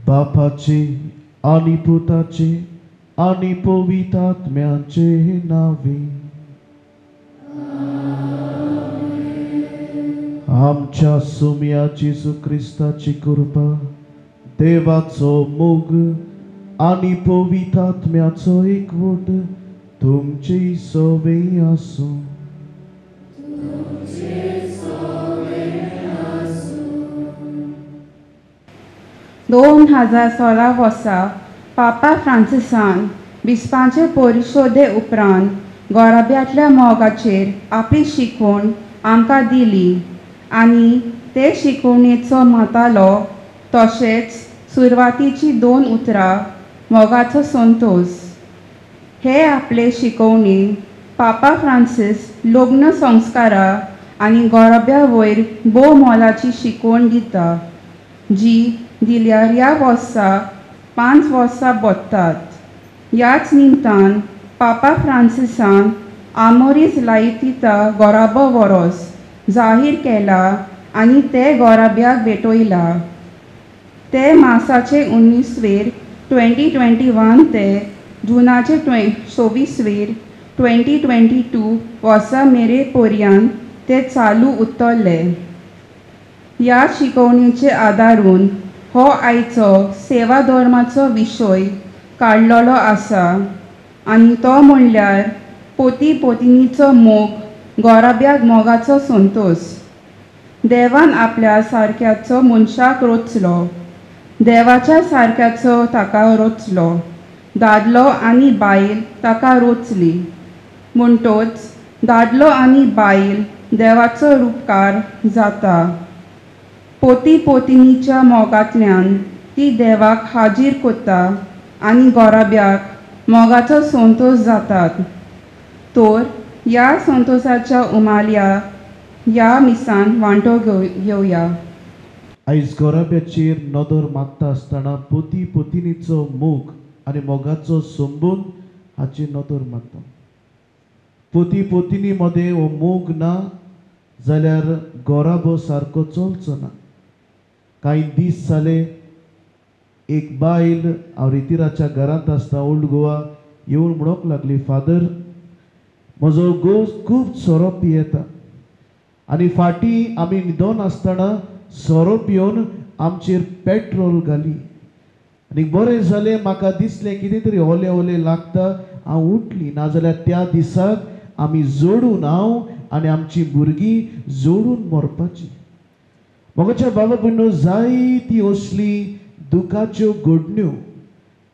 बापाचे आणि पुताचे आणि पवित्रात्म्याचे नावे. आमच्या सुम्या जेजू ख्रिस्ताची कृपा, देवाचो मोग आणि पवित्रात्म्याचो एकवट तुमची सवय आसूं. 2016 वर्सा पापा फ्रांसिसान बिस्पांचे परिशोधे उपरांत गोराब्यांतल्या मोगाचेर आपली शिकवण आमकां दिली आनी ते शिकवणेचो मतालो तशेंच सुरवातीची 2 उतरां मोगाचो संतोष हे आपले शिकवणे पापा फ्रांसीस लग्न संस्कारा आनी गोराब्या वयर भोव मोलाची शिकवण दिता जी दिल्यार ह्या वर्सा 5 वर्सां बदतात. ह्याच निमतान पापा फ्रांसिसान आमोरीस लायतिता गोराबो वरोस जाहीर केला आनी ते गोराब्याक भेटयला. ते मासाचे 19 2021 ते जुनाचे 24 2022 वर्सा मेरे पर्यंत ते चालू उरतले. ह्या शिकवणेचे आदारून हो आयचो सेवा धर्माचो विशय काडलेलो आसा आनी तो म्हणल्यार पोती पोतिनीचो मोग गोराब्याक मोगाचो संतोष. देवान आपल्या सारक्याचो मनशाक रचलो, देवाच्या सारक्याचो ताका रचलो, दादलो आनी बायल ताका रचली. म्हणटच दादलो आनी बायल देवाचो रूपकार जाता. पोती पोतिनीच्या मोगांतल्यान ती देवाक हाजीर करता आनी गोराब्याक मोगाचो संतोष जातात. तर ह्या संतोषाच्या उमाल्या ह्या मिसान वांटो घेवया. आयज गोराब्याचेर नदर मारता आसतना पोती पोतिनीचो मोग आनी मोगाचो संबंद हाचेर नदर मारता. पोती पोतिनी मदें हो मोग ना जाल्यार गोराबो सारको चलचो ना. कांय दीस जाले एक बायल हांव रितीराच्या घरांत आसता ओल्ड गोवा येवन म्हणूंक लागली, फादर म्हजो घोव खूब सोरो पियेता आनी फाटीं आमी न्हिदोन आसतना सोरो पिवन आमचेर पेट्रोल घाली आनी बरें जालें. म्हाका दिसलें कितें तरी ओलें ओलें लागता, हांव उठली. नाजाल्यार त्या दिसाक आमी जोडून हांव आनी आमची भुरगीं जोडून मरपाची. मोगाच्या बाबा भयणो, जायती असली दुखाच्यो घडण्यो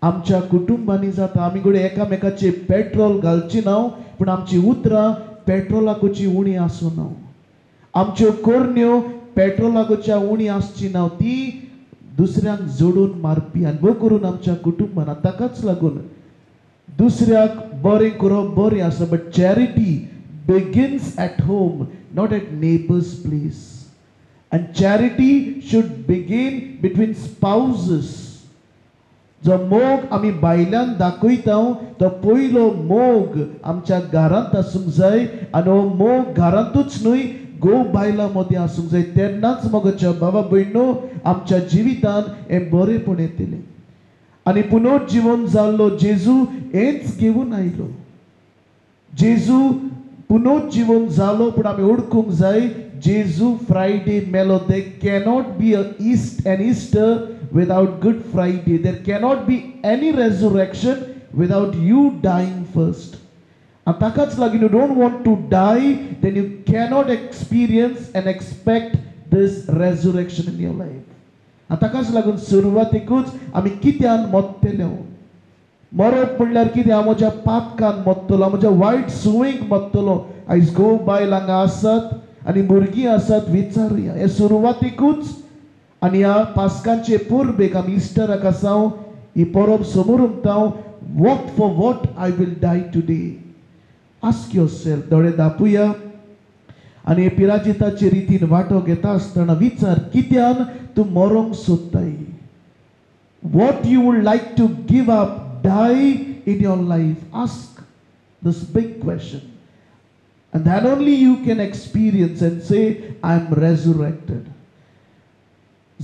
आमच्या कुटुंबांनी जाता. आमी घडये एकामेकाचे पेट्रोल घालची ना, पूण आमची उतरां पेट्रोलाकूची उणी आसूं ना. आमच्यो करण्यो पेट्रोलाकूच्या उणी आसची ना, ती दुसऱ्यांक जोडून मारपी. आनी भोव करून आमच्या कुटुंबान ताकाच लागून दुसऱ्याक बरें करप बरें आसा, but charity begins at home, not at neighbours place. And charity should begin between spouses. जो मोग आमी बायलांक दाखयता तो पयलो मोग आमच्या घरांत आसूंक जाय आनी हो मोग घरांतूच न्हय घोव बायलां मदीं आसूंक जाय. तेन्नाच मोगाच्या बाबा भयणो आमच्या जिवितान हें बरेंपण येतलें. आनी पुनर्जीवन जाल्लो जेजू हेंच घेवन आयलो. जेजू पुनर्जीवन जालो, पूण आमी ओळखूंक जाय जेजू फ्रायडे मेलो. There cannot be an Easter without Good Friday. There cannot be any resurrection without you dying first. And takach लागून you don't want to die, then you cannot experience and expect this resurrection in your life. And takach लागून सुरवातेकूच आमी कित्यान मरतले. मरप म्हणल्यार कितें? हांव म्हज्या पातकान मरतलो, म्हज्या वायट सुवेक मरतलो. आयज घोव बायल हांगा आसात आनी भुरगीं आसात, विचारुया हे सुरवातेकूच. आनी ह्या पास्कांचे पुर्बेक आमी इस्टराक आसाव, ही परब समोर उमताव. What for what I will die today. Ask yourself. दोळे धापुया आनी हे पिराजिताचे रितीन वांटो घेता आसतना विचार, कित्यान तूं मरोंक सोदताय? What you would like to give up, die in your life? Ask this big question. And then only you can experience and say, I am resurrected.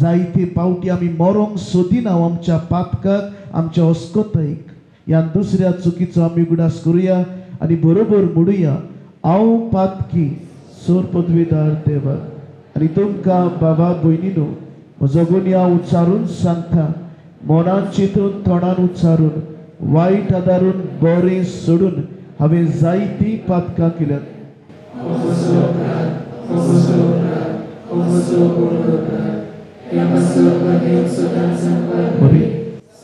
जायते पावटी आमी मरोंक सोदिना आमच्या पातकाक आमच्या अस्कोतायक. ह्या दुसऱ्या चुकीचो आमी उगडास करुया आनी बरोबर म्हणुया, हांव पातकी सोर पदवीदार देवाक. आनी तुमकां बाबा भयणीनो, म्हजो गुन्य हांव उच्चारून सांगता, मनान चिंतून तोंडान उच्चारून वायट आदारून बरें सोडून हांवें जायतीं पातकां केल्यात.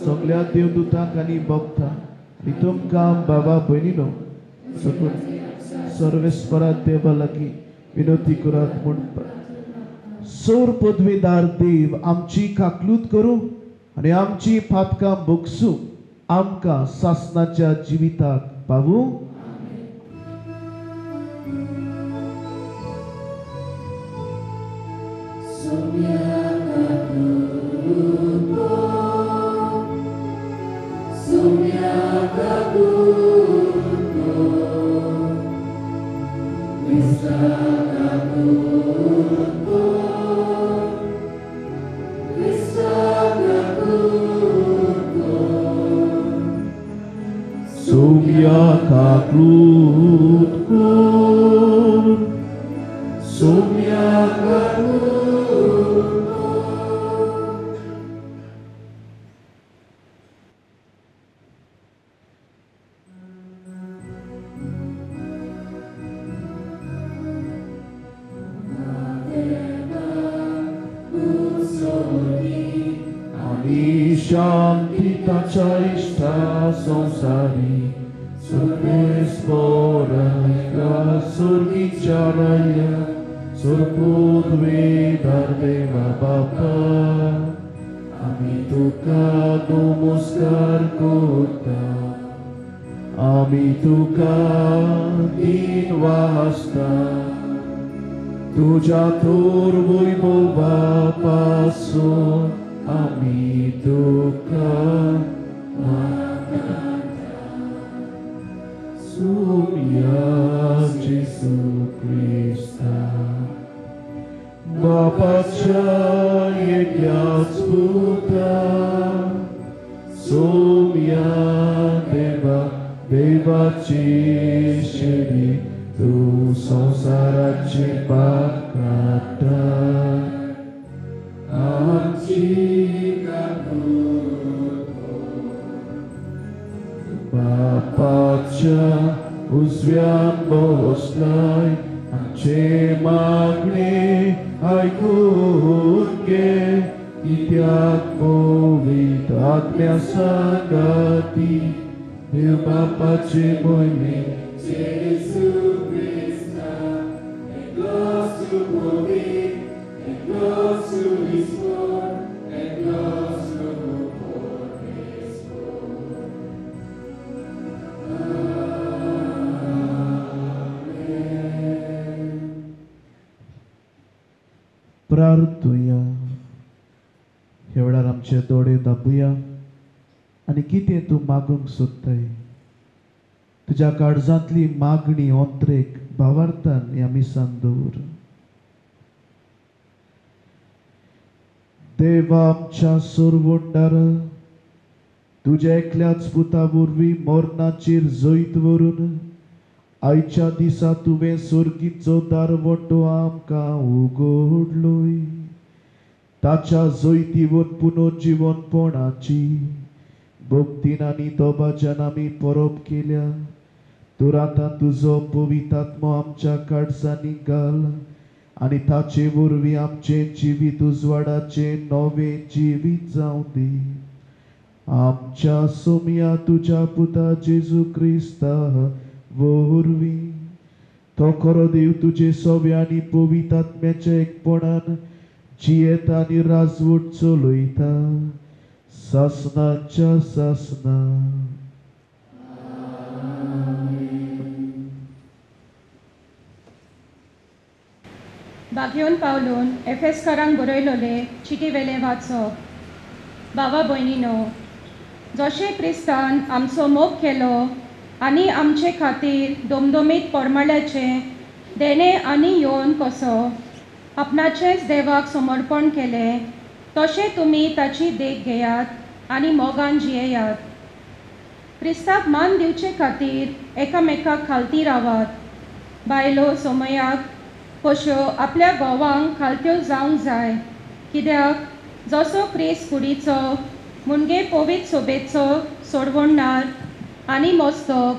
सगळ्या देवदूतांक आनी भक्तांक आनी तुमकां बाबा भयणीनो सर्वेस्परात देवा लागीं विनंती करात म्हणटा. सोर पदवीदार देव आमची काकलूत करूं आनी आमची पातकां भोगसूं आमकां सासणाच्या जिविताक पावूं. शांती ताच्या इष्टा संसारी सुरपोरा सुरगीच्या राया सुरपोदवेदार देवा बापा आमी तुका नमस्कार करता. आमी तुका दिन वाजता तुझ्या थोर वैभवा पासून आमी तुका सुमया जेसू क्रिस्ता बापाच्या एकल्याच पुता सोमया देवाची शेरी तू संसाराचे पाप काडटा. बापाच्या उजव्यान बसलाय आमचे मागणे आयकून घे. कित्याक पवित्र आत्म्या सांगाती देव बापाचे मोहिमे जेसू Crysta and glory to glory and glory to his word and glory to his word. Amen. प्रार्थुया. ह्या वेळार आमचे दोळे दाबुया आनी कितें तूं मागूंक सोदताय तुज्या काळजांतली मागणी अंतरेक भावार्थान ह्या मिसान दवर. देवा आमच्या सोरवंडार तुज्या एकल्याच पुता वरवीं मरणाचेर जैत व्हरून आयच्या दिसा तुवें सोर्गीचो दारवटो आमकां उगडलोय. ताच्या जैतीवर पुनर्जीवनपणाची भक्तीन आनी तोबाच्यान आमी परब केल्या. तर आतां तुजो पवित्र आत्मो आमच्या काळजांनी घाल आनी ताचे वरवीं आमचें जिवीत उजवाडाचें नवें जिवीत जावं दी. आमच्या सोमया तुज्या पुता जेजू क्रिस्ता वरवीं तो खरो देव तुजे सवे आनी पवित्र आत्म्याच्या एकपणान जियेता आनी राजवट चलयता सासनाच्या सासना. बागयोन पावलून एफेसकारांक बरयलोले चिटी वेले वाचप. बाबा भयणीनो, जशें क्रिस्तान आमचो मोग केलो आनी आमचे खातीर दोमदोमीत पोरमाळ्याचें देणे आनी येवन कसो आपणाचेंच देवाक समर्पण केलें, तशें तुमी ताची देख घेयात आनी मोगान जियेयात. क्रिस्ताक मान दिवचे खातीर एकामेकाक खालती रावात. बायलो सोमयाक कश्यो आपल्या घोवांक खालत्यो जावंक जाय, कित्याक जसो क्रिस्त कुडीचो मुणगे पवित्र सोबेचो सोडवणदार आनी मस्तक,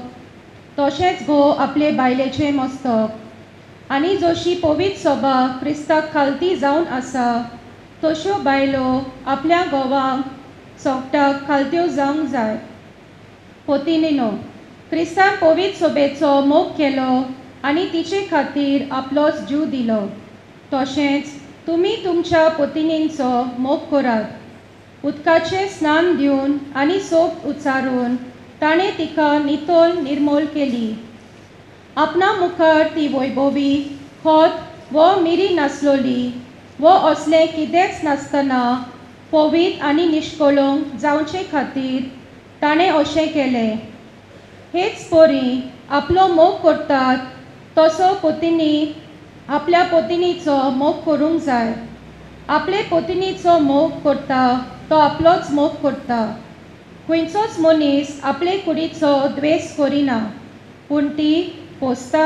तशेंच घोव आपले बायलेचें मस्तक. आनी जशी पवित्र सोबा क्रिस्ताक खालती जावन आसा, तश्यो बायलो आपल्या घोवांक सोगटाक खालत्यो जावंक जाय. पोतिनीनो, क्रिस्तान पवित्र सोबेचो मोग केलो आनी तिचे खातीर आपलोच जीव दिलो. तशेंच तुमी तुमच्या पोतिनींचो मोग करात. उदकाचें स्नान दिवन आनी सोब उचारून ताणें तिका नितोल निर्मोल केली. आपणा मुखार ती वैभवी खोत वो मिरी नासलोली वो असलें कितेंच नासतना पवित्र आनी निश्कळंक जावचे खातीर ताणें अशें केलें. हेच परी आपलो मोग करतात तसो पोतिनी आपल्या पोतिनीचो मोग करूंक जाय. आपले पोतिनीचो मोग करता तो आपलोच मोग करता. खंयचोच मनीस आपले कुडीचो द्वेस करिना, पूण ती पोसता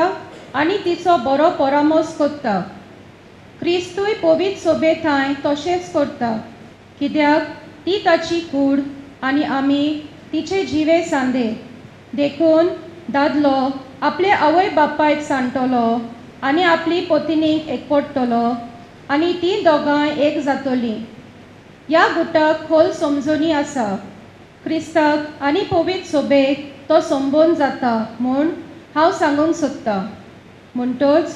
आनी तिचो बरो परामोस करता. क्रिस्तूय पवित्र सोबेताय तशेंच करता, कित्याक ती ताची कूड आनी आमी तिचे जिवे सांदे. देखून दादलो आपले आवय बापायक सांडटलो आनी आपली पोतिनीक एकवटतलो आनी ती दोगांय एक जातलीं. ह्या गुटाक खोल समजणी आसा. क्रिस्ताक आनी पवित्र सोबेक तो संबोध जाता म्हूण हांव सांगूंक सोदतां. म्हणटच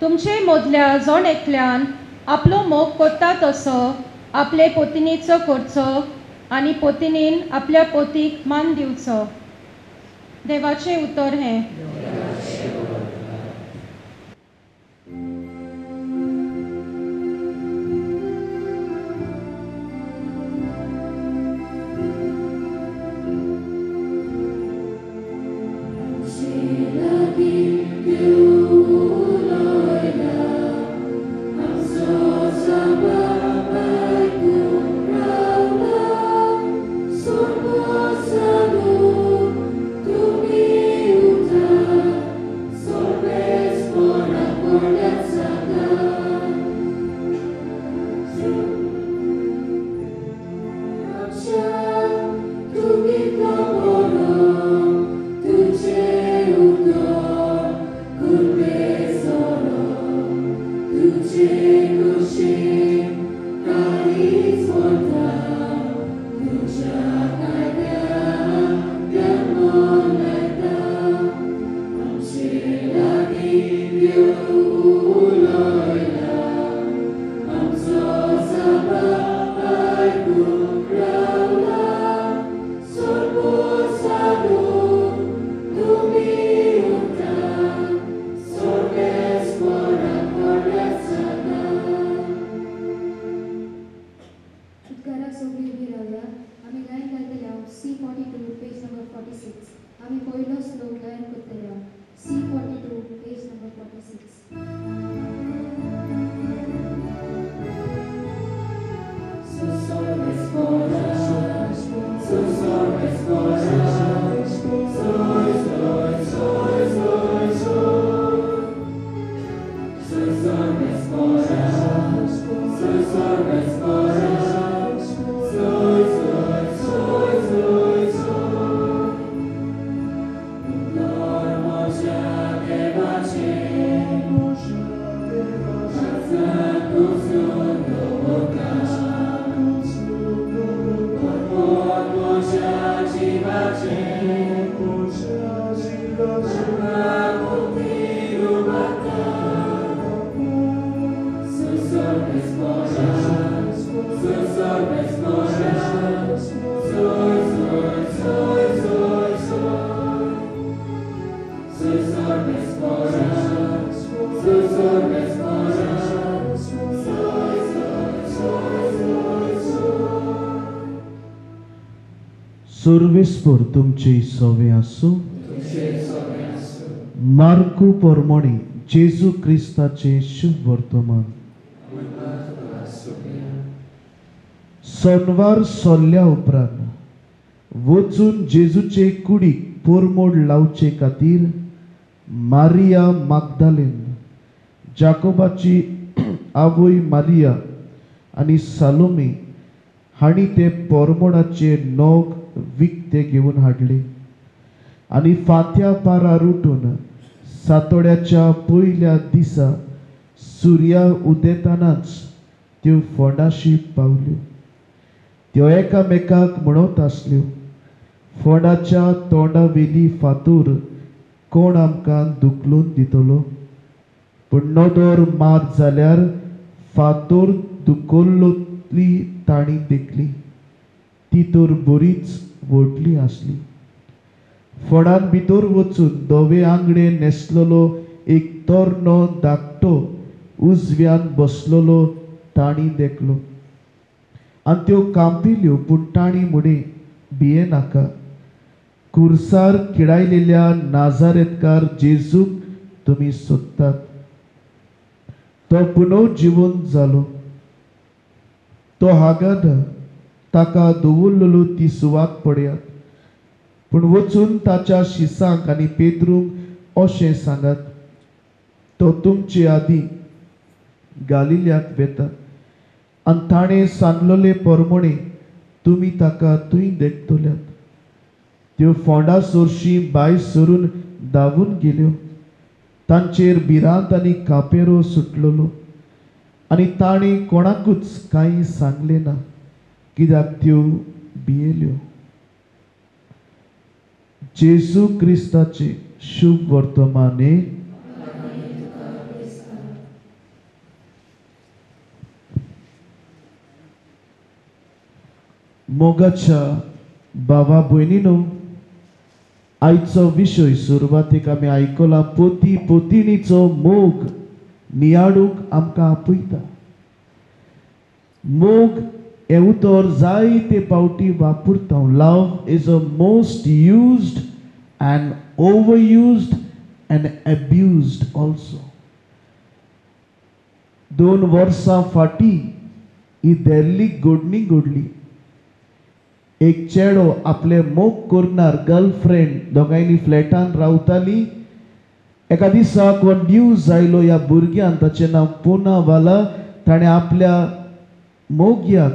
तुमचे मदल्या जण एकल्यान आपलो मोग करता तसो आपले पोतिनीचो करचो आनी पोतिनीन आपल्या पोतीक मान दिवचो. देवाचें उतर हें. सर्वेस्पर तुमचे सवे आसूं. मार्कू पोरमोणी जेजू क्रिस्ताचे शुभ वर्तमान. सोनवार सोल्ल्या उपरांत वचून जेजूचे कुडीक पोरमोड लावचे खातीर मारिया मागदालेन, जाकोबाची आवय मारिया आनी सालोमे हाणी ते पोरमोडाचे नोग विकते घेवन हाडले आनी फात्या पारार उठून सातोड्याच्या पयल्या दिसा सुर्या उदेतानाच त्यो फोंडाशी पावल्यो. त्यो एकामेकाक म्हणत आसल्यो, फोंडाच्या तोंडावेली फातोर कोण आमकां दुखलून दितलो. पूण नदर मार जाल्यार फातोर दुखोल्लोतली ताणी देखली. ती तर बरीच व्हडली आसली. फोंडान भितर वचून धवे आंगडे न्हेसलेलो एक तरनो धाकटो उजव्यान बसलेलो ताणी देखलो. आनी त्यो कांपिल्यो, पूण ताणी म्हणे, भिये नाका. कुर्सार किडायलेल्या नाजारेतकार जेजूक तुमी सोदतात. तो पुनर्जीवन जालो. तो हागाद ताका दवरलेलो ती सुवात पळयात. पूण वचून ताच्या शिसांक आनी पेद्रूक अशें सांगात, तो तुमचे आदी गालिल्याक वेता आनी ताणें सांगलोले प्रमाणे तुमी ताका थंय देखतल्यात. त्यो फोंडा सोरशी भायर सरून धांवून गेल्यो. तांचेर भिरांत आनी कापेरो सुटलेलो आनी ताणें कोणाकूच कांय सांगलें ना, कित्याक त्यो भियेल्यो. जेजू क्रिस्ताचे शुभ वर्तमाने. मोगाच्या भावा भयणीनो, आयचो विशय सुरवातेक आमी आयकला, पोती पोतिणीचो मोग नियाडूंक आमकां आपयता. मोग हे उतर जायते पावटी वापरता. Love is a most used and overused and abused also. 2 वर्सां फाटी ही देल्ली घडणी घडली. एक चेडो आपले मोग करणार गर्लफ्रेंड दोगांयनी फ्लॅटान रावताली. एका दिसाक वो न्यूज आयलो, ह्या भुरग्यान, ताचें नांव पूनावाला, ताणें आपल्या मोग्याक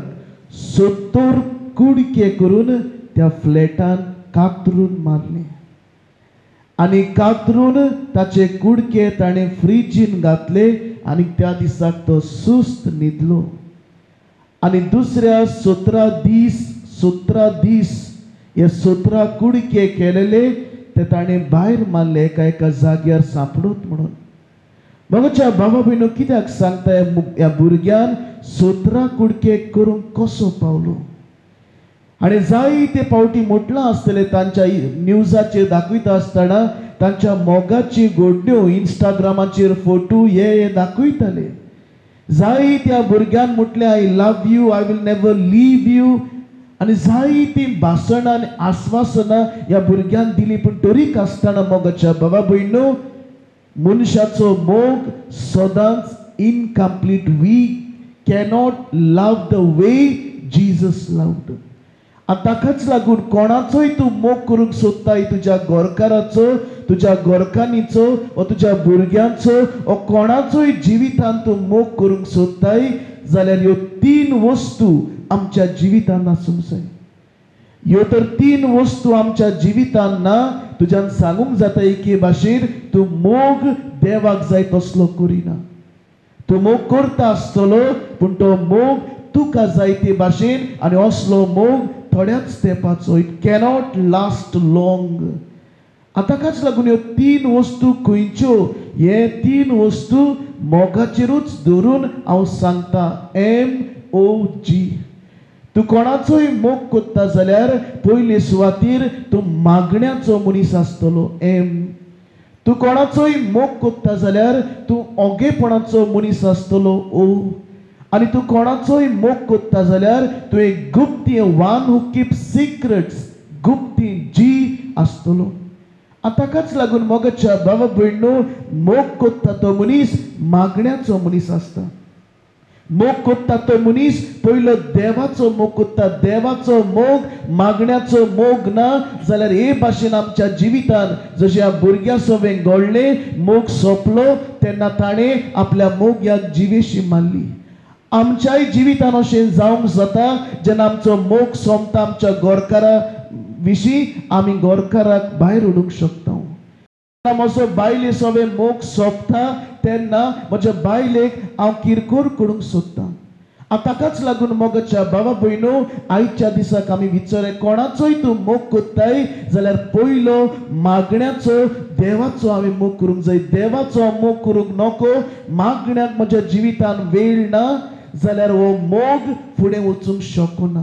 70 कुडके करून त्या फ्लॅटान कातरून मारले आनी कातरून ताचे कुडके ताणें फ्रिजीन घातले आनी त्या दिसाक तो सुस्त न्हिदलो. आनी दुसऱ्या 17 दीस हे 17 कुडके केलेले ते ताणें भायर मारले एका जाग्यार सांपडत म्हणून. मगच्या भावा भयणो, कित्याक सांगता ह्या भुरग्यान 17 कुडके करूंक कसो पावलो. आणि जायते पावटी म्हटलां आसतलें तांच्या न्यूजाचेर दाखयता आसतना तांच्या मोगाची घडण्यो इंस्टाग्रामाचेर फोटो हे दाखयताले. जायत्या भुरग्यान म्हटलें, I love you, I will never leave you. आनी जायतीं भाशणां आनी आश्वासनां ह्या भुरग्यान दिलीं. पूण तरीक आसतना मोगाच्या भावा भयणो, मनशाचो मोग सदांच incomplete. We cannot love the way Jesus loved. आनी ताकाच लागून कोणाचोय तूं मोग करूंक सोदताय, तुज्या गोरकाराचो, तुज्या गोरकानीचो, वा तुज्या भुरग्यांचो, वा कोणाचोय जिवितान तूं मोग करूंक सोदताय, जाल्यार ह्यो 3 वस्तू आमच्या जिवितान आसूंक जाय. ह्यो तर 3 वस्तू आमच्या जिवितान ना. तुज्यान सांगूंक जाता एके भाशेन, तूं मोग देवाक जाय तसलो करिना. तूं मोग करता आसतलो, पूण तो मोग तुका जाय ते भाशेन, आनी असलो मोग थोड्याच तेंपाचो. It cannot last long. ताकाच लागून ह्यो 3 वस्तू खंयच्यो, हे 3 वस्तू मोगाचेरूच धरून हांव सांगता. MOG. तूं कोणाचोय मोग कोत्ता जाल्यार पयले सुवातेर तूं मागण्याचो मनीस आसतलो. तूं कोणाचोय मोग कोत्ता जाल्यार तूं ओगेपणाचो मनीस आसतलो. आनी तूं कोणाचोय मोग कोत्ता जाल्यार तूं एक गुप्ती, वन हू कीप सिक्रेट्स, गुप्ती जी आसतलो. ताकाच लागून मोगाच्या भावा भयणो, मोग कोत्ता तो मनीस मागण्याचो मनीस आसता. मोग कोत्ता तो मनीस पयलो देवाचो मोग कोत्ता. देवाचो मोग मागण्याचो मोग ना जाल्यार हे भाशेन आमच्या जिवितान जशें ह्या भुरग्या सवें घडलें मोग सोंपलो तेन्ना ताणें आपल्या मोग्याक जिवेशी मारली. आमच्याय जिवितान अशें जावंक जाता जेन्ना आमचो मोग सोंपता आमच्या गोरकारा विशीं आमी गोरकाराक भायर उडोवंक शकता. म्हजो बायले सवें मोग सोंपता तेन्ना म्हज्या बायलेक हांव किरकोळ करूंक सोदतां. ताकाच लागून मोगाच्या भावा भयणो आयच्या दिसाक आमी विचारले कोणाचोय तूं मोग कोत्ताय जाल्यार पयलो मागण्याचो देवाचो हांवें मोग करूंक जाय. देवाचो मोग करूंक नको. मागण्याक म्हज्या जिवितान वेळ ना जाल्यार हो मोग फुडें वचूंक शकना.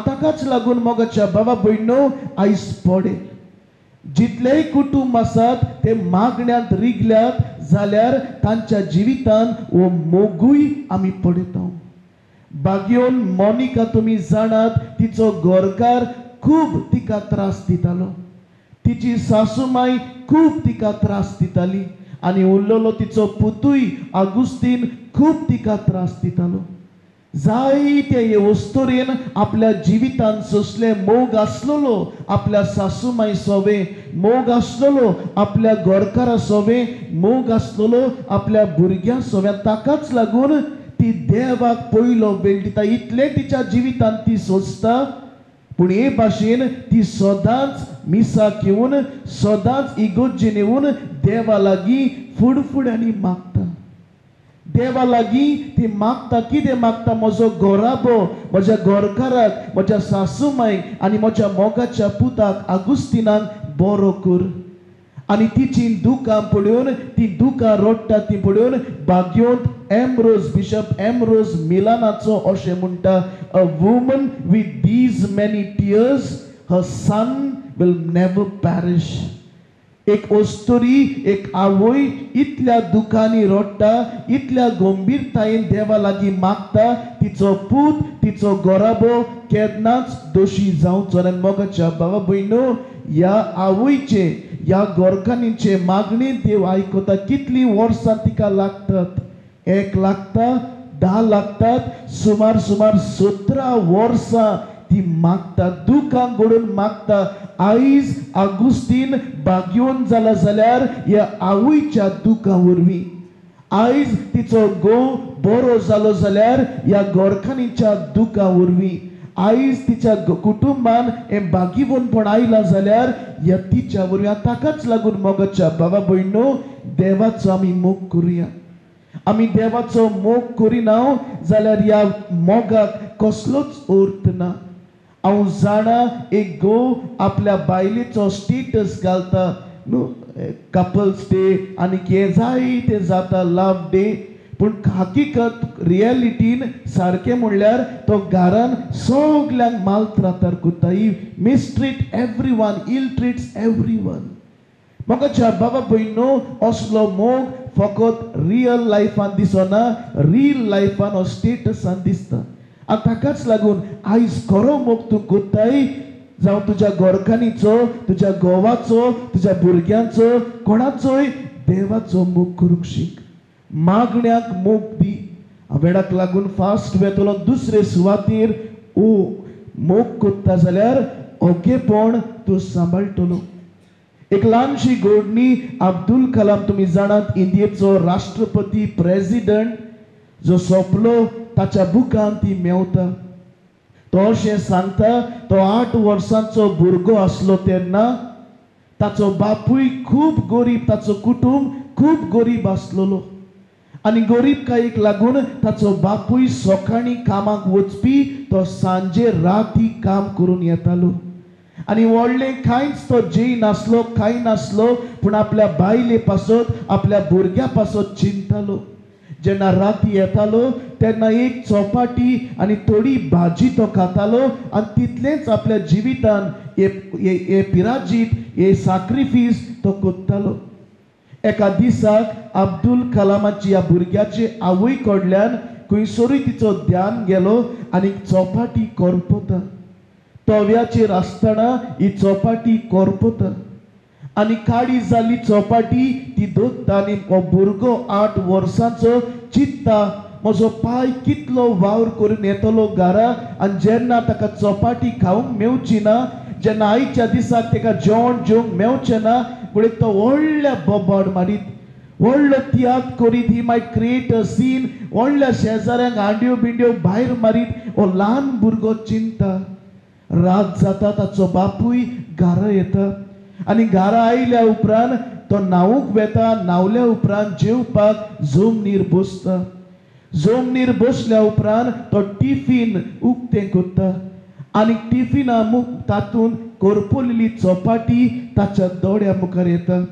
ताकाच लागून मोगाच्या भावा भयणो आयज पडे जितलेय कुटुंब आसात ते मागण्यांत रिगल्यात जाल्यार तांच्या जिवितान हो मोगूय आमी पळयता. बागयोन मोनिका तुमी जाणात तिचो गोरकार खूब तिका त्रास दितालो. तिची सासूमाय खूब तिका त्रास दिताली आनी उरलेलो तिचो पुतूय आगुस्तीन खूब तिका त्रास दितालो. जायते हे वस्तुरेन आपल्या जिवितान सोंसले मोग आसलेलो आपल्या सासूमाय सोवें मोग आसलेलो आपल्या गोरकारा सोवें मोग आसलेलो आपल्या भुरग्यां सोवें. ताकाच लागून ती देवाक पयलो वेळ दिता. इतले तिच्या जिवितान ती सोंसता पूण हे भाशेन ती सदांच मिसाक येवन सदांच इगोर्जेन येवन देवा लागीं फुडफुड्यांनी मागता. देवा लागीं ती मागता. कितें मागता? म्हजो गोराबो म्हज्या गोरकाराक म्हज्या सासूमायक आनी म्हज्या मोगाच्या पुताक आगुस्तिनाक बरो कर. आनी तिची दुकां पळोवन ती दुकां रडटा ती पळोवन बागयोंत एम्ब्रोज बिशप एम्ब्रोज मिलानाचो अशें म्हणटा a woman with these many tears her son will never perish. एक ओस्तोरी एक आवय इतल्या दुखांनी रडटा इतल्या गंभीरतायेन देवा लागीं मागता तिचो पूत तिचो गोराबो केन्नाच दोशी जावचो ना. मोगाच्या भावा भयणो ह्या आवयचे ह्या गोरकांनीचे मागणी देव आयकता. कितलीं वर्सां तिका लागतात? 1 लागता 10 लागतात सुमार 17 वर्सां ती मागता. दुखां घडोवन मागता. आयज आगुस्तीन बागयोन जाला जाल्यार ह्या आवयच्या दुखां वरवीं. आयज तिचो घोव बरो जालो जाल्यार ह्या गोरखानीच्या दुखां वरवीं. आयज तिच्या कुटुंबान हे बागीवनपण आयलां जाल्यार ह्या तिच्या वरवीं. ताकाच लागून मोगाच्या भावा भयणो देवाचो आमी मोग करुया. आमी देवाचो मोग करिना जाल्यार ह्या मोगाक कसलोच अर्थ ना. हांव जाणा एक घोव आपल्या बायलेचो स्टेटस घालता कपल्स डे आनी हे जायते जाता लव डे पूण हकीकत रियलिटीन सारकें म्हणल्यार तो घरान सगल्यांक मालत्रातार कोत्ता. ही मिसट्रीट एवरीवन इल ट्रीट्स एवरीवन. म्हाका बाबा भयणो असलो मोग फकत रियल लायफान दिसना रील लायफान हो स्टेटसान दिसता. आनी ताकाच लागून आयज खरो मोग तूं कोत्ताय जावं तुज्या गोरकानीचो तुज्या घोवाचो तुज्या भुरग्यांचो कोणाचोय देवाचो मोग करूंक शीक. मागण्याक मोग दी. वेळाक लागून फास्ट वेतलो दुसरे सुवातेर मोग कोत्ता जाल्यार ओगेपण तूं सांबाळटलो. एक ल्हानशी घडणी अब्दुल कलाम तुमी जाणात इंडियेचो राष्ट्रपती प्रेसिडेंट जो सोंपलो ताच्या बुकान ती मेवता. तो अशें सांगता तो 8 वर्सांचो भुरगो आसलो तेन्ना ताचो बापूय खूब गरीब ताचो कुटुंब खूब गरीब आसलेलो आनी गरीबकायेक लागून ताचो बापूय सकाळीं कामाक वचपी तो सांजे राती काम करून येतालो आनी व्हडलें कांयच तो जेय नासलो कांय नासलो पूण आपल्या बायले पासत आपल्या भुरग्या पासत चिंततालो. जेन्ना राती येतालो तेन्ना एक चपाटी आनी थोडी भाजी तो खातालो आनी तितलेंच आपल्या जिवितान हे पिराजीत हे सॅक्रिफीस तो कोत्तालो. एका दिसाक अब्दुल कलामाची ह्या भुरग्याचे आवय कडल्यान खंयसरूय तिचो ध्यान गेलो आनी चपाटी करपता. तव्याचेर आसतना ही चपाटी करपता आनी काडी जाल्ली चपाटी ती दोत्ता आनी हो भुरगो 8 वर्सांचो चित्ता म्हजो पाय कितलो वावर करून येतलो घरा आनी जेन्ना ताका चपाटी खावंक मेवची ना, जेन्ना आयच्या दिसाक ताका जेवण जेवंक मेवचें ना, फुडें तो व्हडल्या बोबाड मारीत, व्हडलो तियात्र करीत, he might create a scene, व्हडल्या शेजाऱ्यांक हांड्यो बिंड्यो भायर मारीत हो ल्हान भुरगो चिंता. रात जाता ताचो बापूय घरा येता आनी घरा आयल्या उपरांत तो न्हावूंक वेता. न्हावल्या उपरांत जेवपाक जमनीर बसता. जमनीर बसल्या उपरांत तो टिफीन उक्तें करता आनी टिफिना तातूंत करपलेली चपाटी ताच्या दोळ्या मुखार येता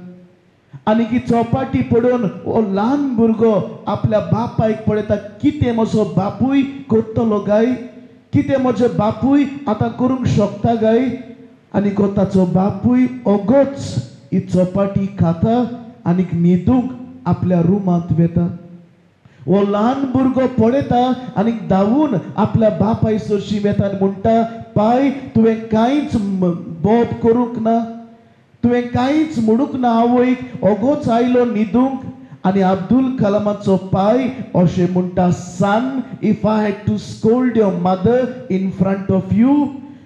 आनी की चपाटी पडोवन हो ल्हान भुरगो आपल्या बापायक पळयता. कितें म्हजो बापूय करतलो गाय, कितें म्हजो बापूय आतां करूंक शकता गाय. आनी ताचो बापूय ओगोच ही चपाटी खाता आनी न्हिदूंक आपल्या रुमांत वेता. हो ल्हान भुरगो पळयता आनी धांवून आपल्या बापाय सरशी वेता आनी म्हणटा, पाय तुवें कांयच बोब करूंक ना, तुवें कांयच म्हणूंक ना आवयक, ओगोच आयलो न्हिदूंक. आनी अब्दुल कलामाचो पाय अशें म्हणटा, son, if I had to scold your mother in front of you,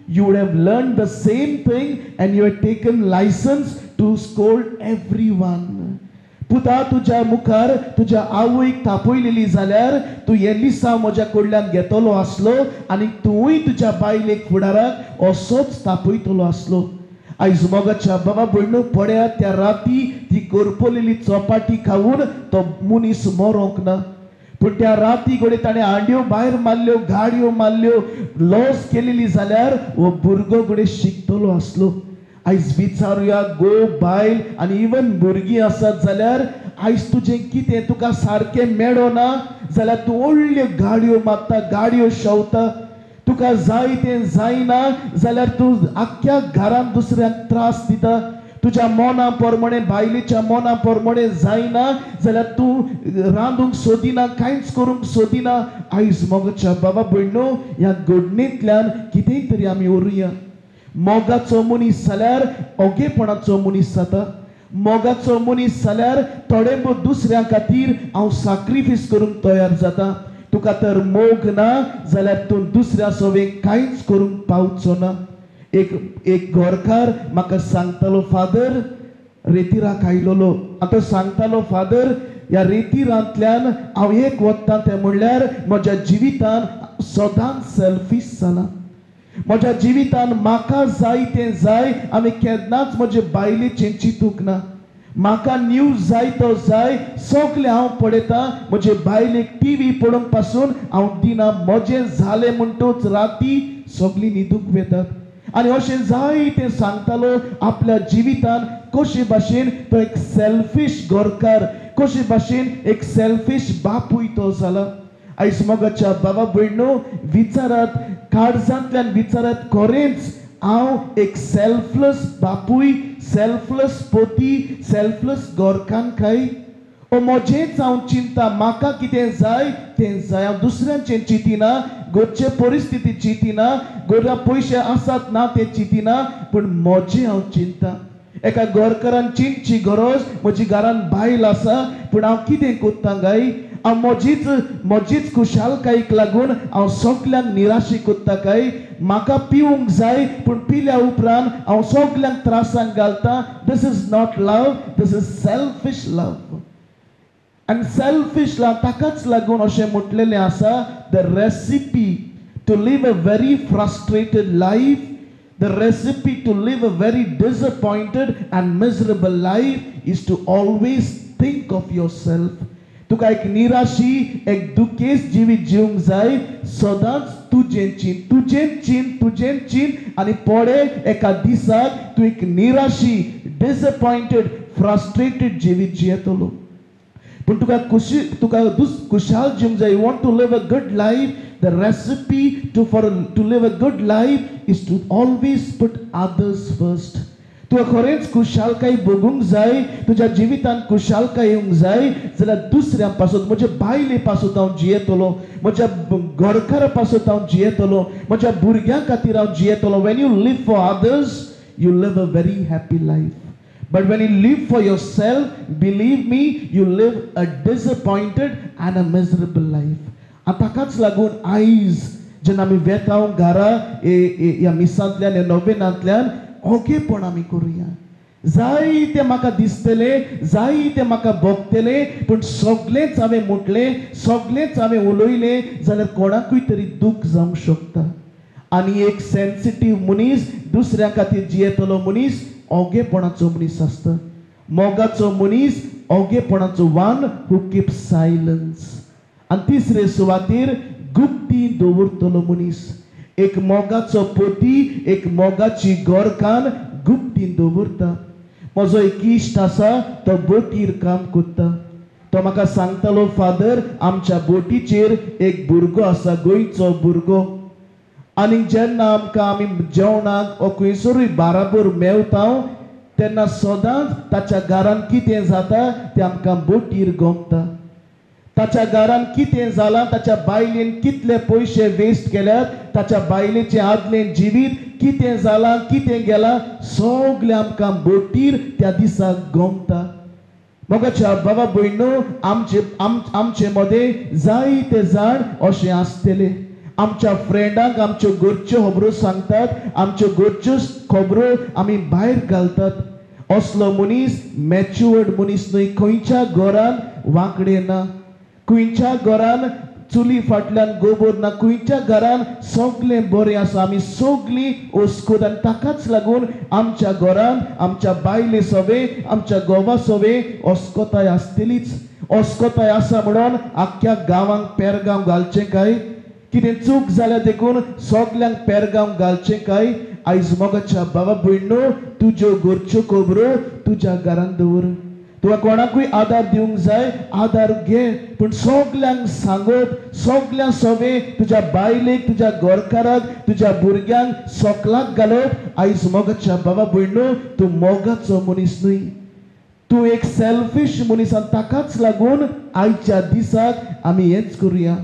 you would have learned the same thing and you had taken license to scold everyone. पुता तुज्या मुखार तुज्या आवयक तापयलेली जाल्यार तू हे लिसा म्हज्या कडल्यान घेतलो आसलो आनी तूंय तुज्या बायलेक फुडाराक असोच तापयतलो आसलो. आयज मोगाच्या बाबा भयणो पळयात, त्या राती ती करपलेली चपाटी खावून तो मनीस मरोंक ना, पूण त्या राती घडये ताणें हांड्यो भायर मारल्यो, गाडयो मारल्यो, लॉस केलेली जाल्यार हो भुरगो घडये शिकतलो आसलो. आयज विचारुया, गो बायल आनी इवन भुरगीं आसात जाल्यार आयज तुजें कितें तुका सारकें मेळो ना जाल्यार तूं व्हडल्यो गाडयो मारता, गाडयो शेंवता. तुका जाय तें जायना जाल्यार तूं आख्ख्या घरांत दुसऱ्यांक त्रास दिता. तुज्या मोना प्रमाणे, बायलेच्या मोना प्रमाणे जायना जाल्यार तूं रांदूंक सोदिना, कांयच करूंक सोदिना. आयज मोगाच्या बाबा भयणो, ह्या घडणेंतल्यान कितेंय तरी आमी उरुया. मोगाचो मनीस जाल्यार ओगेपणाचो मनीस जाता. मोगाचो मनीस जाल्यार थोडे दुसऱ्या खातीर हांव सॅक्रिफायस करूंक तयार जाता. तुका तर मोग ना जाल्यार तूं दुसऱ्या सोबेक कांयच करूंक पावचो ना. एक गोरकार म्हाका सांगतालो, फादर रेतीराक आयलोलो, आतां सांगतालो, फादर ह्या रेतीरांतल्यान हांव एक वत्तां तें म्हणल्यार म्हज्या जिवितान सदांच सेल्फीश जाला. म्हज्या जिवितान म्हाका जाय तें जाय, आमी केन्नाच म्हजे बायलेचें चिंतूंक ना. म्हाका न्यूज जाय तो जाय, सगलें हांव पळयतां. म्हजे बायलेक टीव्ही पळोवंक पासून हांव दिना. म्हजें जालें म्हणटूच राती सगलीं न्हिदूंक वेतात. आनी अशें जाय तें सांगतालो आपल्या जिवितान कशे भाशेन तो एक सेल्फीश गोरकार, कशे भाशेन एक सेल्फीश बापूय तो जाला. आयज मोगाच्या बाबा भयणो विचारात, काळजांतल्यान विचारात, खरेंच हांव एक सेल्फलेस बापूय, सेल्फलेस पोती, सेल्फलेस गोरकान काय? ओ म्हजेंच हांव चिंता, म्हाका कितें जाय तें जाय, हांव दुसऱ्यांचें चिंतिना, घरचे परिस्थिती चिंतिना, घरा पयशे आसात ना ते चिंतिना, पूण म्हजें हांव चिंता. एका गोरकारान चिंतची गरज, म्हजी घरान बायल आसा पूण हांव कितें कोत्तां गाय? हांव म्हजीच खुशालकायेक लागून हांव सगल्यांक निराशी कोत्ता काय? म्हाका पिवूंक जाय पूण पिल्या उपरांत हांव सगल्यांक त्रासांक घालता. This is not love, this is selfish love. आनी सेल्फिश लव ताकाच लागून अशें म्हटलेलें आसा, the recipe to live a very frustrated life, the recipe to live a very disappointed and miserable life is to always think of yourself. तुका एक निराशी, एक दुखेस जिवीत जिवंक जाय, सदांच तुजें चिंत आनी पडे एका दिसाक तूं एक निराशी, डिसअपॉइंटेड, फ्रस्ट्रेटेड जिवीत जियेतलो. पूण तुका खुशाल जिवंक जाय. You want to live a good life. The recipe to live a good life is to always put others first. तुका खरेंच खुशालकाय भोगूंक जाय, तुज्या जिवितान खुशालकाय येवंक जाय जाल्यार दुसऱ्यां पासून, म्हज्या बायले पासून हांव जियेतलो, म्हज्या घरकारा पासून हांव जियेतलो, म्हज्या भुरग्यां खातीर हांव जियेतलो. When you live for others, you live a very happy life. But when you live for yourself, believe me, you live a disappointed and a miserable life. ताकाच लागून आयज जेन्ना आमी वेतांव घरा ह्या मिसांतल्यान ह्या नोवेनांतल्यान ओगेपण आमी करुया. जायते म्हाका दिसतले, जायते म्हाका भोगतले, पूण सगळेंच हांवें म्हटलें, सगळेंच हांवें उलयलें जाल्यार कोणाकूय तरी दूख जावंक शकता. आनी एक सेन्सिटीव मनीस, दुसऱ्या खातीर जियेतलो मनीस ओगेपणाचो मनीस आसता. मोगाचो मनीस ओगेपणाचो वन हू कीप सायलन्स. आनी तिसरे सुवातेर गुप्ती दवरतलो मनीस. एक मोगाचो पोती एक मोगाची गोरकान गुप्तीन दवरता. म्हजो एक इश्ट आसा, तो बोटीर काम करता. तो म्हाका सांगतालो, फादर आमच्या बोटीचेर एक भुरगो आसा, गोंयचो भुरगो. आनी जेन्ना आमी जेवणाक वा खंयसरूय बाराबर मेवता तेन्ना सदांच ताच्या घरान कितें जाता तें आमकां बोटीर गमता. ताच्या घरान कितें जालां, ताच्या बायलेन कितले पयशे वेस्ट केल्यात, ताच्या बायलेचें आदलें जिवीत कितें जालां, कितें गेलां, सगळें आमकां बोटीर त्या दिसाक गमता. मोगाच्या बाबा भयणो, आमचे मदें जायते जाण अशें आसतले. आमच्या फ्रेंडांक आमच्यो घरच्यो खबरो सांगतात, आमच्यो घरच्यो खबरो आमी भायर घालतात. असलो मनीस मॅच्युअर्ड मनीस न्हय. खंयच्या घरान वांकडे ना, खंयच्या घरान चुली फाटल्यान गोबर ना, खंयच्या घरान सगळें बरें आसा. आमी सगळीं ओस्कोद. आनी ताकाच लागून आमच्या घरान आमच्या बायले सवे, आमच्या घोवा सवे ओस्कोताय आसतलीच. ओस्कोताय आसा म्हणून आख्ख्या गांवांक पेरगांव घालचें काय? कितें चूक जाल्या देखून सगल्यांक पेरगांव घालचें काय? आयज मोगाच्या बाबा भयणो, तुज्यो घरच्यो खबरो तुज्या घरान दवर. तुका कोणाकूय आदार दिवंक जाय, आदार घे, पूण सगल्यांक सांगप, सगळ्या सवे तुज्या बायलेक, तुज्या घरकाराक, तुज्या भुरग्यांक सोकलाक घालप. आयज मोगाच्या बाबा भयणो, तूं मोगाचो मनीस न्हय, तूं एक सेल्फीश मनीस. आनी ताकाच लागून आयच्या दिसाक आमी हेंच करुया.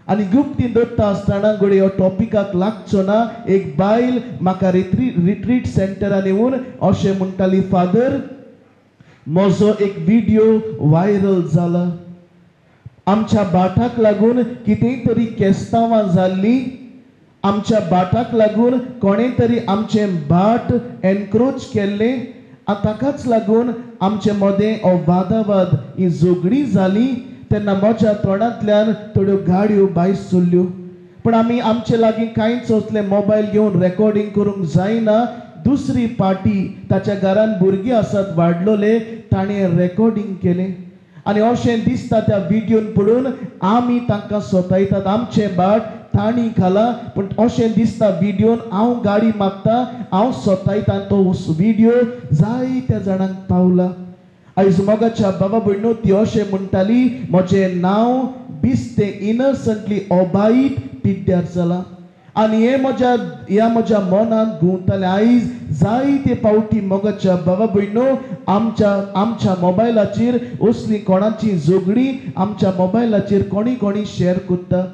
आनी गुप्ती दत्ता आसतना घडये हो टॉपिकाक लागचो ना. एक बायल म्हाका रिट्रीट सेंटरान येवन अशें म्हणटाली, फादर म्हजो एक व्हिडिओ व्हायरल जाला. आमच्या बाटाक लागून कितेंय तरी केस्तांवां जाल्ली, आमच्या बाटाक लागून कोणें तरी आमचें बाट एनक्रोच केल्लें, आनी ताकाच लागून आमचे मदें हो वादावाद ही झगडी जाली. तेन्ना म्हज्या तोंडांतल्यान थोड्यो गाडयो भायर सरल्यो. पूण आमी आमचे लागीं कांयच असले मोबायल घेवन रेकॉर्डिंग करूंक जायना. दुसरी पार्टी, ताच्या घरान भुरगीं आसात वाडलोले, ताणें रेकॉर्डिंग केलें. आनी अशें दिसता त्या व्हिडिओन पळोवन आमी तांकां सोतायतात, आमचें बाट तांणी घाला. पूण अशें दिसता व्हिडिओन हांव गाडी मागता, हांव सोतायता, आनी तो व्हिडिओ जायत्या जाणांक पावला. आयज मोगाच्या बाबा भयणो, ती अशें म्हणटाली, म्हजें नांव बिस्ते इनसंटली ओबाईत पिड्ड्यार जालां. आनी ह्या म्हज्या मनांत घुंवतालें. आयज जायते पावटी मोगाच्या बाबा भयणो, आमच्या मोबायलाचेर असली कोणाची झगडी आमच्या मोबायलाचेर कोणी शेअर करता.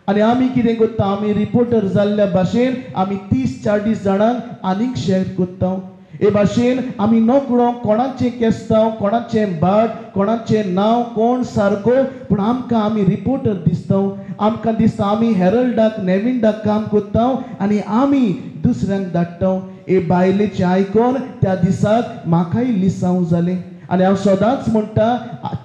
आनी आमी कितें करता, आमी रिपोर्टर जाल्ल्या भाशेन आमी 30-40 जाणांक आनीक शेअर करता. हे भाशेन आमी नकळो कोणाचें केस्तांव, कोणाचें बाट, कोणाचें नांव, कोण सारको, पूण आमकां आमी रिपोर्टर दिसता. आमकां दिसता आमी हेरल्डाक, नेविंडाक काम करता आनी आमी दुसऱ्यांक धाडटा. हे बायलेचें आयकोन त्या दिसाक म्हाकाय लिसांव जालें. आनी हांव सदांच म्हणटा,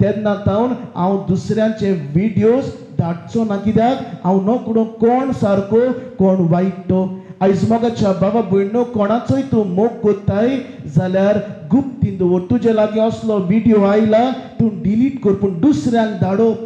तेन्ना तावन हांव दुसऱ्यांचे व्हिडिओज धाडचो ना. कित्याक हांव नकळो कोण सारको कोण वायट तो. आयज मोगाच्या बाबा भयणो, कोणाचोय तूं मोग कोत्ताय जाल्यार गुप्तीन दवर. तुजे लागीं असलो व्हिडिओ आयला, तूं डिलीट कर, पूण दुसऱ्यांक धाडप.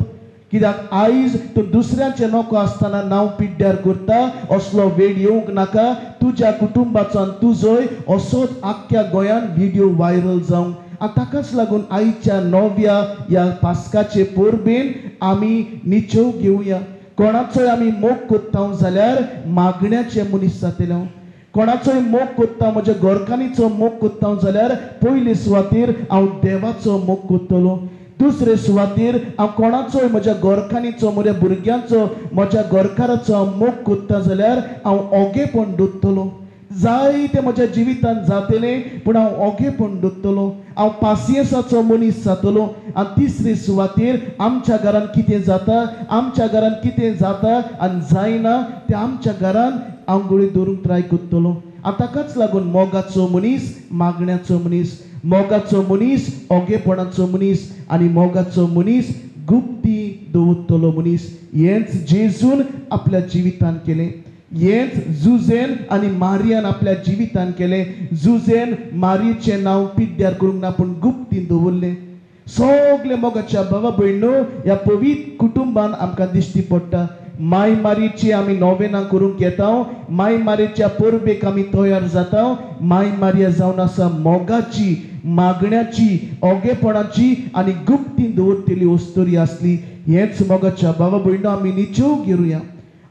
कित्याक आयज तूं दुसऱ्याचें नको आसतना नांव पिड्ड्यार करता, असलो वेळ येवंक नाका. तुज्या कुटुंबाचो तुजोय असोच आख्ख्या गोंयान व्हिडिओ व्हायरल जावंक. आनी ताकाच लागून आयच्या 9व्या ह्या पास्काचे परबेन आमी निचोव घेवया. कोणाचोय आमी मोग कोत्ता जाल्यार मागण्याचे मनीस जातले. कोणाचोय मोग कोत्ता, म्हज्या घरकान्नीचो मोग कोत्ता जाल्यार पयले सुवातेर हांव देवाचो मोग कोत्तलो. दुसरे सुवातेर हांव कोणाचोय म्हज्या घरकान्नीचो, म्हज्या भुरग्यांचो, म्हज्या घरकाराचो मोग कोत्ता जाल्यार हांव ओगेपण दोत्तलो. जायते म्हज्या जिवितांत जातले पूण हांव ओगेपण दोत्तलो, हांव पासियेंसाचो मनीस जातलो. आनी तिसरे सुवातेर आमच्या घरान कितें जाता, आमच्या घरान कितें जाता आनी जायना तें आमच्या घरान हांव गुळी दवरूंक ट्राय करतलो. आनी ताकाच लागून मोगाचो मनीस मागण्याचो मनीस, मोगाचो मनीस ओगेपणाचो मनीस आनी मोगाचो मनीस गुप्ती दवरतलो मनीस. हेंच जेजून आपल्या जिवितान केलें. हेंच जुझेन आनी मारियान आपल्या जिवितान केलें. जुझेन मारियेचें नांव पिड्ड्यार करूंक ना पूण गुप्तीन दवरलें. सगळे मोगाच्या भावा भयणो ह्या पवित्र कुटुंबान आमकां दिश्टी पडटा. माय मारियेची आमी नोवेनां करूंक येता, माय मारियेच्या परबेक आमी तयार जाता. माय मारिया जावन आसा मोगाची, मागण्याची, ओगेपणाची आनी गुप्तीन दवरतेली वस्तुरी आसली. हेच मोगाच्या भावा भयणो आमी निच्यो घेवया.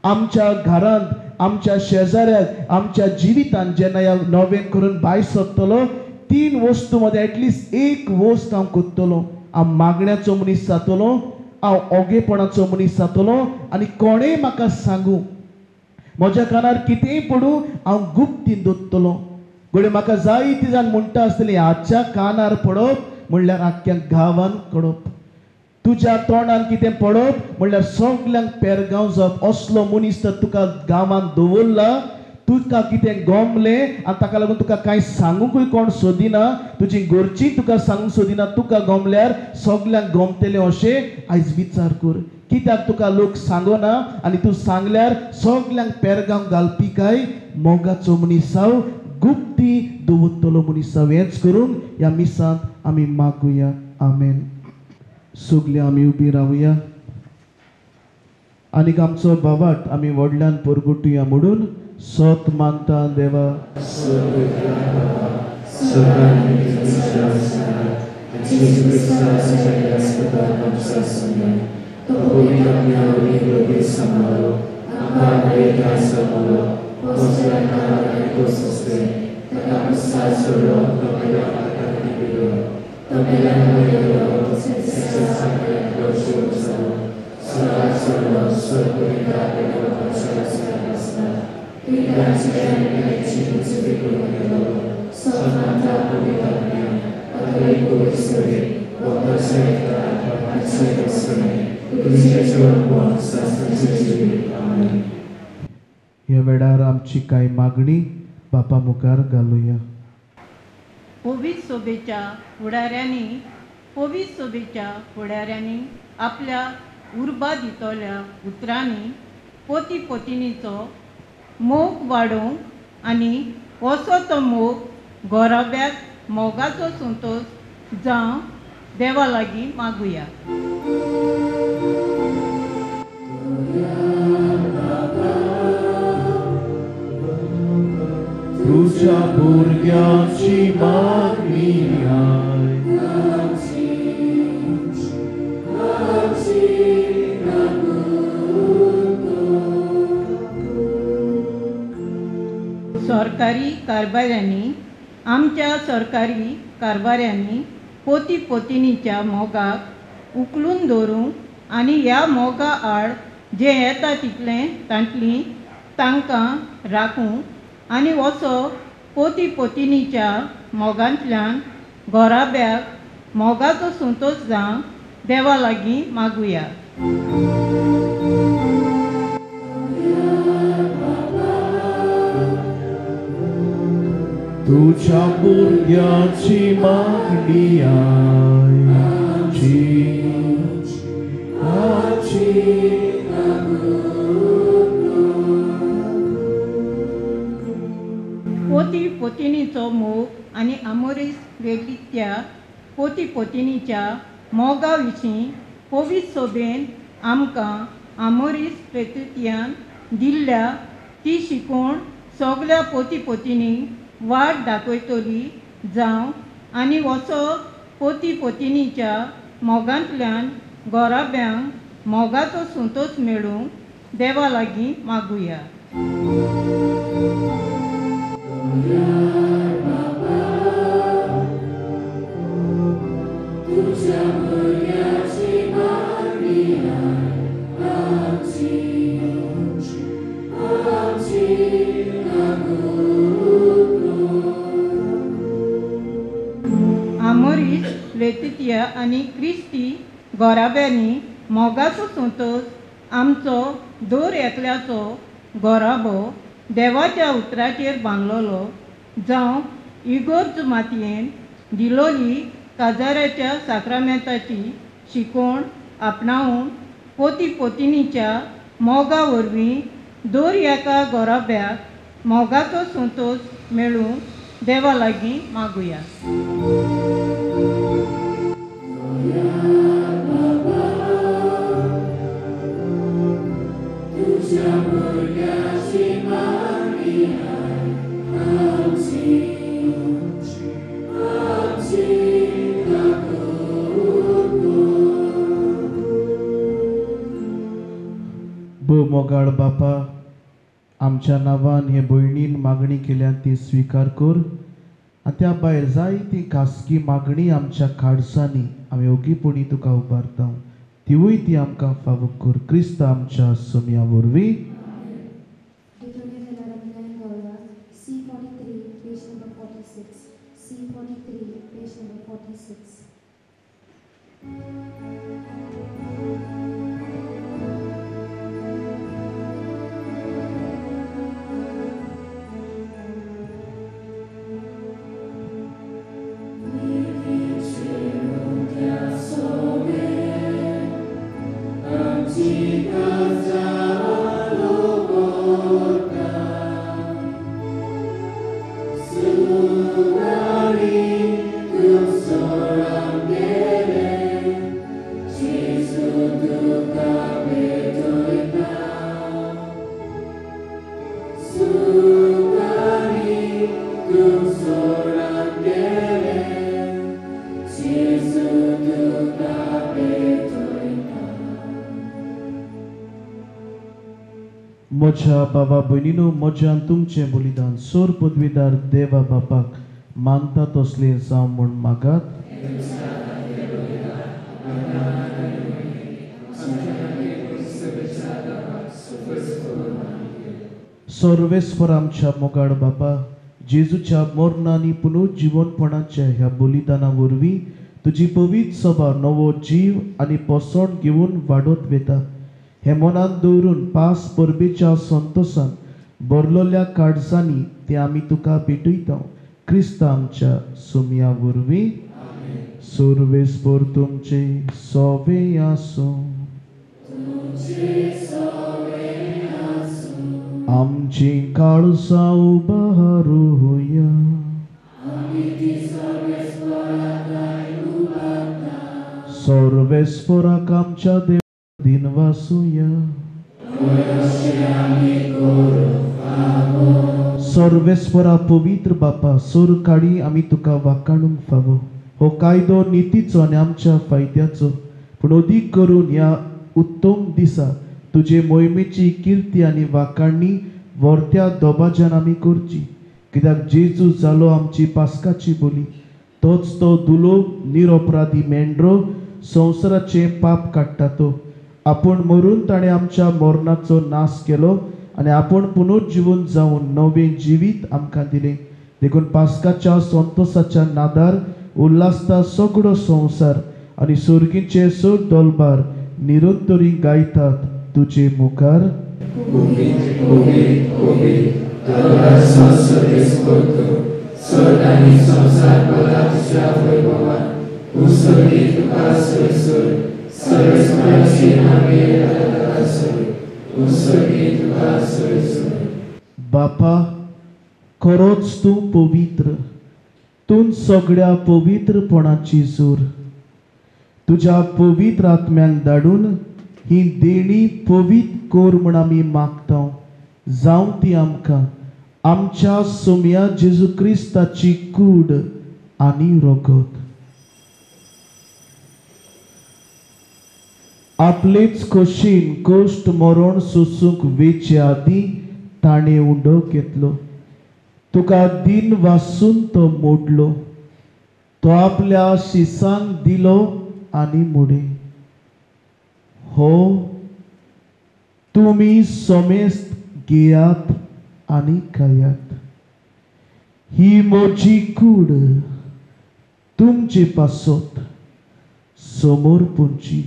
आमच्या घरांत, आमच्या शेजाऱ्याक, आमच्या जिवितान जेन्ना ह्या नोवेन करून भायर सरतलो, 3 वस्तू मध्ये एटलिस्ट एक वस्त हांव करतलो. हांव मागण्याचो मनीस जातलो, हांव ओगेपणाचो मनीस जातलो आनी कोणेय म्हाका सांगू, म्हज्या कानार कितेंय पडूं हांव गुप्तीन दवरतलो. घडये म्हाका जायतीं जाण म्हणटा आसतलीं हाच्या कानार पडप म्हणल्यार आख्ख्या गांवांत कळप, तुज्या तोंडान कितें पडप म्हणल्यार सगल्यांक पेरगांव जावप. असलो मनीस तर तुका गांवांत दवरला, तुका कितें गोमलें आनी ताका लागून तुका कांय सांगूंकूय कोण सोदिना, तुजी घरचीं तुका सांगूंक सोदिना, तुका गोमल्यार सगल्यांक गोमतलें अशें आयज विचार कर. कित्याक तुका लोक सांगना आनी तूं सांगल्यार सगल्यांक पेरगांव घालपी काय मोगाचो मनीस जाव, गुप्ती दवरतलो मनीस जाव. हेंच करून ह्या मिसांत आमी मागुया. आमेन. सगळीं आमी उबी रावया आनीक आमचो बाबाट आमी व्हडल्यान परगुटुया म्हणून सत मानता देवा. ह्या वेळार आमची कांय मागणी बापा मुखार घालुया. पवित्र सोबेच्या फुडाऱ्यांनी आपल्या उर्बा दितल्या उतरांनी पोती पोतिनीचो मोग वाडोवंक आनी असो तो मोग गोराब्याक मोगाचो संतोश जावं देवा लागीं मागुया. तुझ्या भुरग्याची मागणी आय, सरकारी कारभाऱ्यांनी आमच्या सरकारी कारभाऱ्यांनी पोती पोतिनीच्या मोगाक उखलून दवरूंक आनी ह्या मोगा आड जे येता तितलें तांतली तांकां राखूंक आनी असो पोती पोतिनीच्या मोगांतल्यान गोराब्याक मोगाचो संतोश जावं देवा लागीं मागुया. तुझ्या भुरग्याची मागणी आय, पोती पोतिनीचो मोग आनी आमोरीस वेगळीच्या पोती पोतिनीच्या मोगा विशीं पवित्र सोबेन आमकां आमोरीस प्रेतित्यान दिल्ल्या ती शिकवण सगळ्या पोती पोतिनींक वाट दाखयतली जावं आनी असो पोती पोतिनीच्या मोगांतल्यान गोराब्यांक मोगाचो संतोश मेळूंक देवा लागीं मागुया. लेतितिया आनी क्रिस्टी गोराब्यांनी मोगाचो संतोश आमचो दर एकल्याचो गोराबो देवाच्या उतराचेर बांदलोलो जावं इगोर्ज मातयेन दिलोली काजाराच्या साक्रामेंताची शिकोवण आपणावून पोती पोतिनीच्या मोगा वरवीं दर एका गोराब्याक मोगाचो संतोश मेळूं देवा लागीं मागुया. मोगाळ बापा, आमच्या नांवान हे भयणीन मागणी केल्या ती स्वीकार कर आनी त्या भायर जाय ती खासगी मागणी आमच्या खाडसांनी आमी ओगीपणी तुका उबारता तिवूय ती आमकां फावो कर. क्रिस्त आमच्या सोम्या वरवीं. म्हज्या बाबा भयणीनो, म्हज्यान तुमचें बलिदान सोर पदवीदार देवा बापाक मानता तसलें जावं म्हूण मागात. सर्वेस्वर आमच्या मोगाळ बापा, जेजूच्या मरणांनी पुनर्जीवनपणाच्या ह्या बलिदाना वरवीं तुजी पवित्र सभा नवो जीव आनी पसण घेवन वाडत वेता. हे मनान दवरून पास परबेच्या संतोशान भरलोल्या काळजांनी ते आमी तुका भेटयता. क्रिस्त आमच्या सोम्या वरवीं. सर्वेस्पर तुमचे सोवे आसूं. आमची काळजां उबारूया. सर्वेस्पराक आमच्या देव दिन वासूया. सर्वेस्परा पवित्र बापा, सोर काळी आमी तुका वाखाणूंक फावो. हो कायदो नितीचो आनी आमच्या फायद्याचो, पूण अदीक करून ह्या उत्तम दिसा तुजे मोहिमेची किर्ती आनी वाखाणणी वर्त्या दोबाज्यान आमी करची. कित्याक जेजू जालो आमची पास्काची बोली, तोच तो दुलो निरपराधी मेंढरो संवसाराचे पाप काडटा तो. आपूण मरून ताणें आमच्या मरणाचो नाश केलो आनी आपूण पुनर्जीवन जावन नवें जिवीत आमकां दिलें. देखून पास्काच्या संतोशाच्या नादार उल्हासता सगळो संवसार आनी सुर्गीचे सर दोलबार निरंतरी गायतात तुजे मुखार. बापा, खरोच तूं पवित्र, तूं सगळ्या पवित्रपणाची जोर. तुज्या पवित्र आत्म्यान धाडून ही देणी पवित्र कोर म्हूण आमी मागता. जावं ती आमकां आमच्या सोम्या जेजू क्रिस्ताची कूड आनी रगत. आपलेच खोशेन कश्ट मरण सोसूंक वेचे आदीं ताणें उंडो घेतलो. तुका दिन वासून तो मोडलो. तो आपल्या शिसांक दिलो आनी मुडे. हो, तुमी समेस्त घेयात आनी खायात. ही म्हजी कूड तुमचे पासत. समोर पोंची.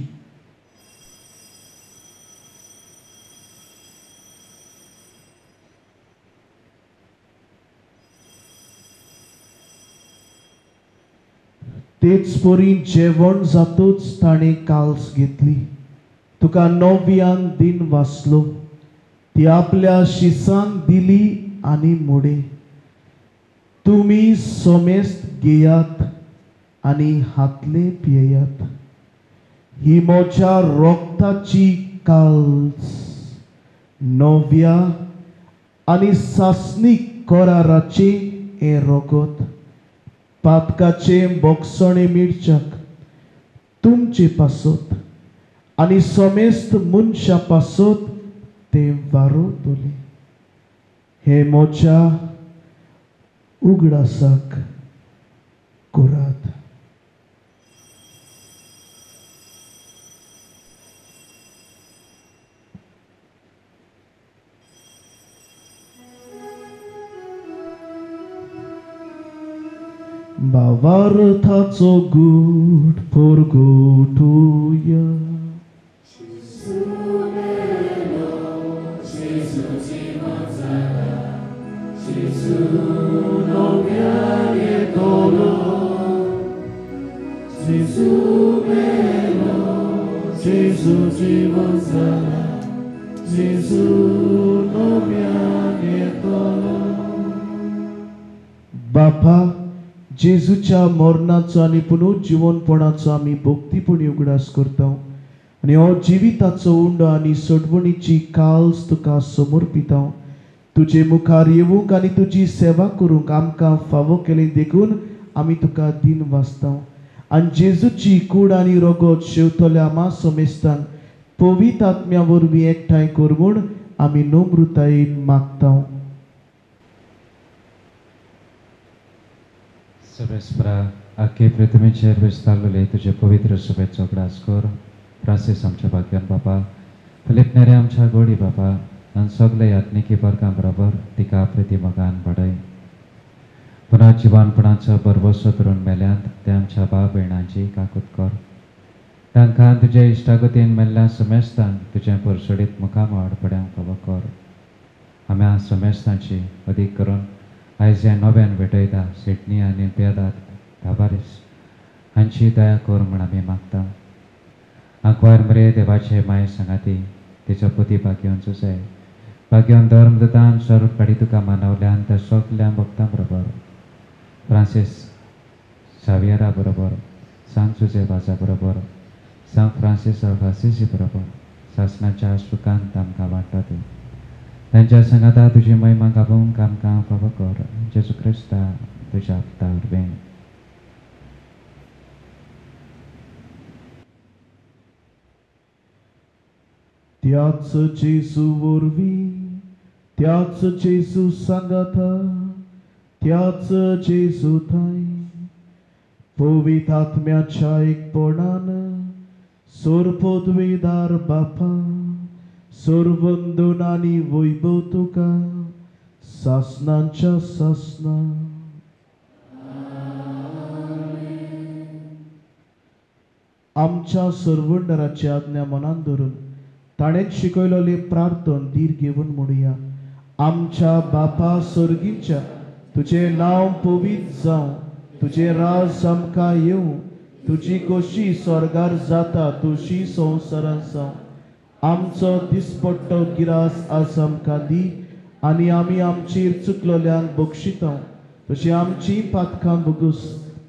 तेच परी जेवण जातूच ताणें काल्स घेतली. तुका 9व्यान दिन वाचलो. ती आपल्या शिसांक दिली आनी मुडे. तुमी सोमेस्त घेयात आनी हातले पियेयात. ही म्हज्या रोगताची काल्स 9व्या आनी सासणीक कराराचे हे रोगत. पातकाचे बोगसणे मिरच्याक तुमचे पासत आनी सोमेस्त मनशा पासत ते वारोतले. हे म्हज्या उगडासाक करात. भावार्थाचो गूढ परगटुया. बापा, जेजूच्या मरणाचो आनी पुनरुज्जीवनपणाचो आमी भक्तीपणी उगडास करता आनी हो जिविताचो उंडो आनी सडवणीची काल्स तुका समर्पिता. तुजे मुखार येवूंक आनी तुजी सेवा करूंक आमकां फावो केलें देखून आमी तुका दिन वाचता. आनी जेजूची कूड आनी रगत शेवतल्या आमा समेस्तांक पवित्र आत्म्या वरवीं एकठांय कर म्हूण आमी नम्रतायेन मागता. सर्वेस्परा आख्खे पृथ्वीचेर विस्तारलेले तुजे पवित्र सभेचो उगडास कर. फ्रांसीस आमच्या भाग्यान बापा, फिलिपनेरे आमच्या गोडी बापा आनी सगळे यात्निकी वर्गां बरोबर तिका प्रतिमगान वाडय. पुनर्जीवनपणाचो बरवसो धरून मेल्यांत ते आमच्या भाव भयणांची काकूत कर. तांकां तुजे इश्टागतीन मेल्ल्या समेस्तांक तुजें परसडीत मुखाम वाडपड्यांक फावो कर. आम्या समेस्तांची अदीक करून आयज ह्या नव्यान भेटयता सिडनी आनी पेदात धाबारीस हांची दया कर म्हूण आमी मागता. आंकवार मरे देवाचे माय सांगाती तिचो पती भाग्योन चुसे भाग्योन धर्मदतान स्वरूप काडी तुका मानवल्यान त्या सगल्या भक्तां बरोबर फ्रांसीस सावियरा बरोबर सांग चुजे वाजा बरोबर सांग फ्रांसीस ऑफ असिसी बरोबर शासनाच्या सुखांत आमकां वाडटा. तांच्या संगाता तुजी महिमा गावूंक आमकां फावो कर. जेजू क्रिस्ता तुज्या पुता वरवीं. त्याच जेजू वरवीं, त्याच जेजू सांगाता, त्याच जेजू थंय पवित्र आत्म्याच्या एकपणान सोरपोदवेदार बापा सोरवंदन आनी वैभव तुका सासनांच्या सासना. आमच्या सर्वंडराची आज्ञा मनान धरून ताणें शिकयलोले प्रार्थन धीर घेवन म्हणुया. आमच्या बापा सर्गीच्या तुजें नांव पवित्र जावं, तुजें राज आमकां येवं, तुजी कशी स्वर्गार जाता तशी संवसारांत जावं. आमचो दिसपट्टो गिरास आज आमकां दी आनी आमी आमचेर चुकलोल्यांक बक्षिता तशी आमची पातकां बगूस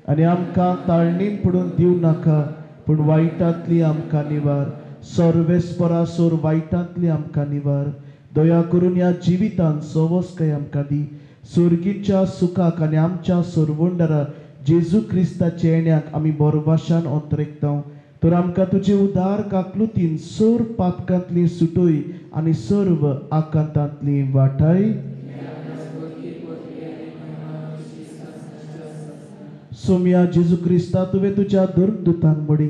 आनी आमकां ताळणीन पडून दिवं नाका पूण वायटांतली आमकां निवार. सर्वेस्परा सोर वायटांतली आमकां निवार. दया करून ह्या जिवितांत सवस्काय आमकां दी. सुर्गीच्या सुखाक आनी आमच्या सर्वंडरा जेजू क्रिस्ताच्या येण्याक आमी बोरवाशान अंतरेकता. तर आमकां तुजे उदार काकलुतीन सर पातकांतली सुटोय आनी सर्व आकांतांतली वाटाय. सोम्या जेजू क्रिस्ता तुवें तुज्या धर्मदुतांक म्हडी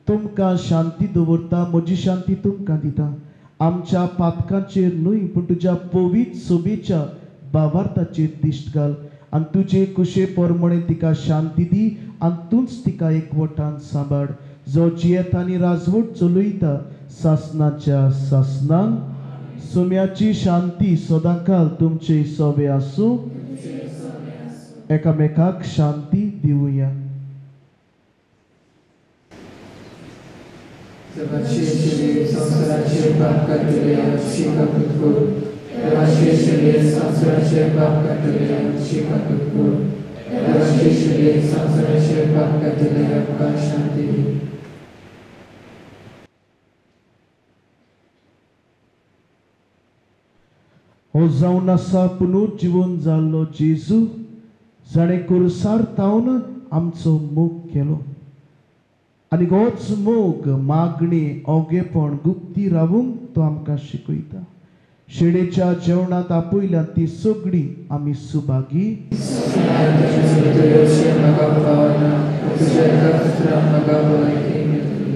तुमकां शांती दवरता, म्हजी शांती तुमकां दिता. आमच्या पातकांचेर न्हय पूण तुज्या पवित्र सोबेच्या भावार्थाचेर दिश्ट घाल आनी तुजे कुशे परमणे तिका शांती दी आनी तूंच तिका एकवटान सांबाळ. जो जियेता आनी राजवट चलयता सासनाच्या सासनान सुम्याची शांती सदांकाल तुमचे सोबे आसूं एकामेकाक शांती दिवया. Zobaczcie, czyli संसाराचे पाप काढले शिका कुतकुर. देवाचे शरीर संसाराचे पाप काढले शिका कुतकुर. देवाचे शरीर संसाराचे पाप काढले आमकां शांती दी. हो जावन आसा पुनूत जीवन जाल्लो जेजू जाणे कुरसार तावन आमचो मोग केलो आनी होच मोग मागणी ओगेपण गुप्ती रावूंक तो आमकां शिकयता. शेडेच्या जेवणात आपयल्यान ती सगळी आमी सुभागी. म्हाका पावना तुज्या एका खातीर म्हाका भलायकी मेळटली.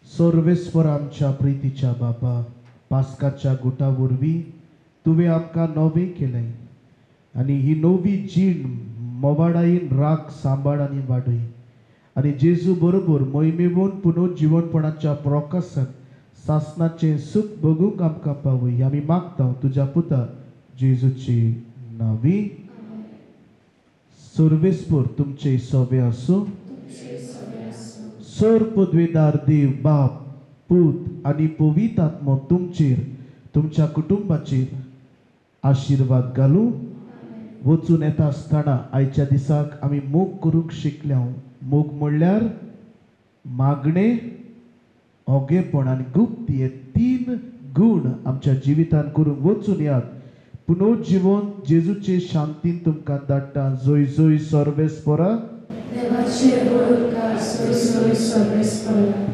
सर्वेस्वर आमच्या प्रितीच्या बापा, पास्काच्या गुटा वरवीं तुवें आमकां नवें केलें आनी ही नवी जीण मोवाडायेन राख सांबाळ आनी वाडय आनी जेजू बरोबर मोहिमेवून पुनर्जीवनपणाच्या प्रकाशांत सासनाचें सुख बगूंक आमकां पावय. आमी मागता तुज्या पुता जेजूची नांवी. सर्वेस्पर तुमचे सोबे आसूं. सर पदवेदार देव बाप पूत आणि पवित्र आत्मो तुमचेर तुमच्या कुटुंबाचेर आशीर्वाद घालूं. वचून येता आसतना आयच्या दिसाक आमी मोग करूंक शिकल्या. मोग म्हणल्यार मागणे, ओगेपण आनी गुप्त हे 3 गूण आमच्या जिवितान करूंक वचून यात. पुनर्जीवन जेजूचे शांतीन तुमकां धाडटा. जोय जोय सर्वेस्परा. देवाचे उपकार सोय सोय सर्वेस्परा.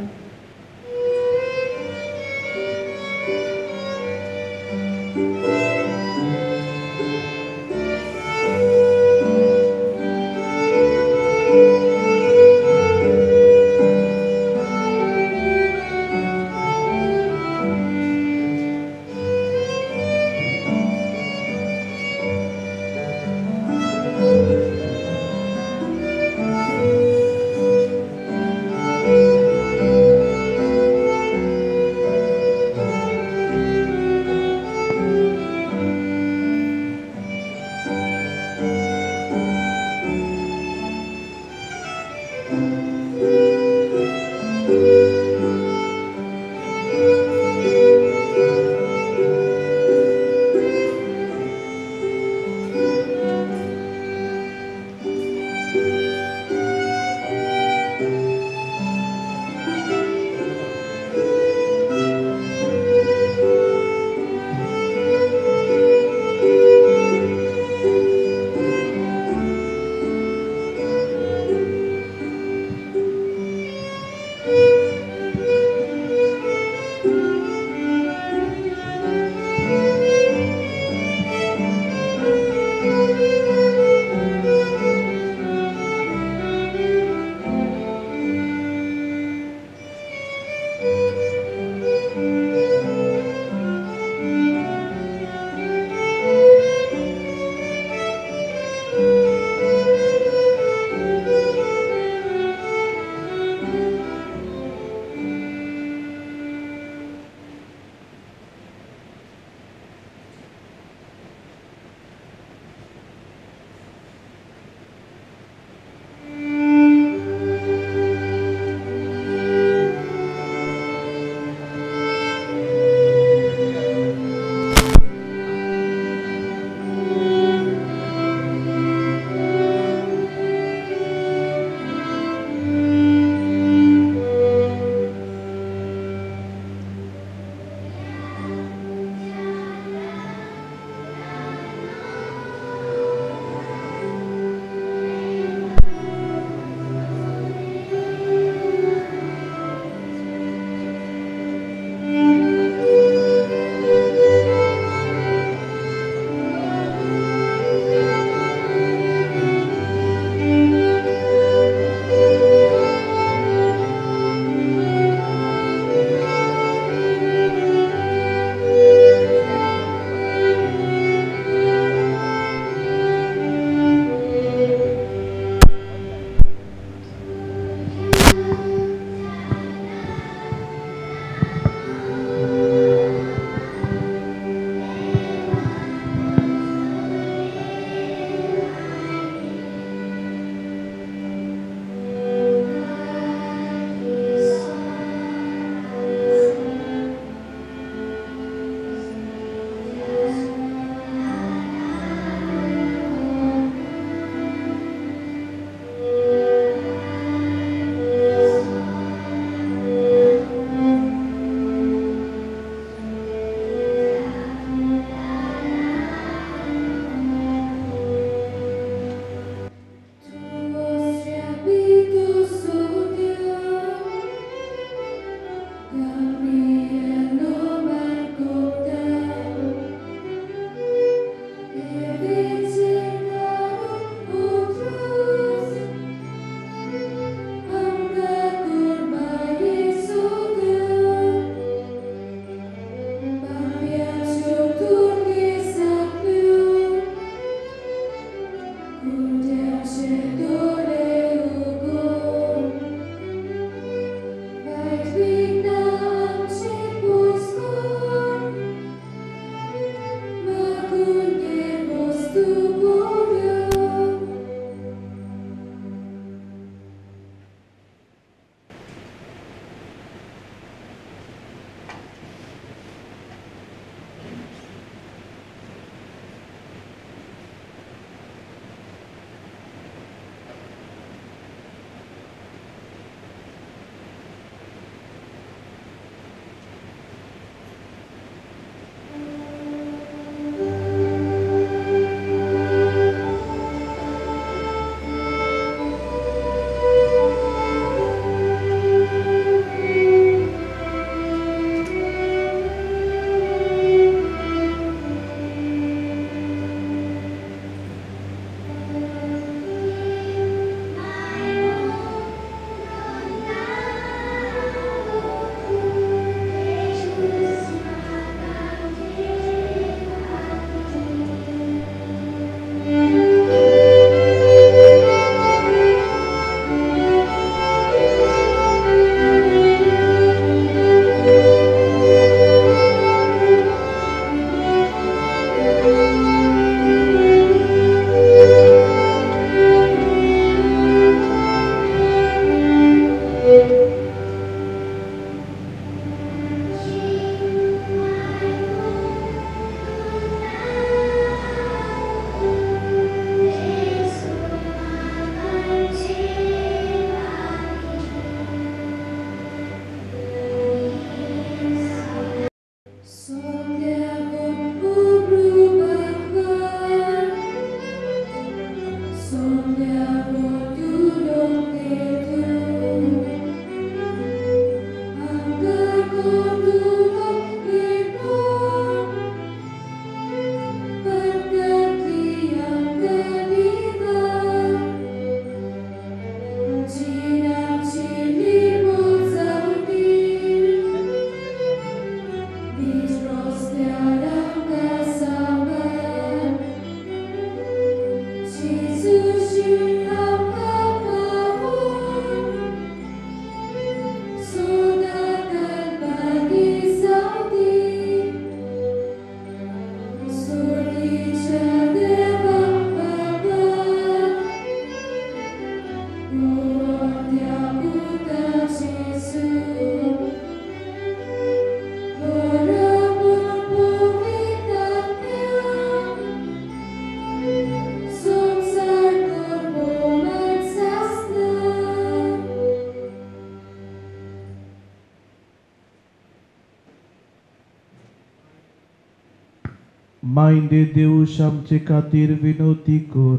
मायंदे देऊश आमचे खातीर विनोती कोर.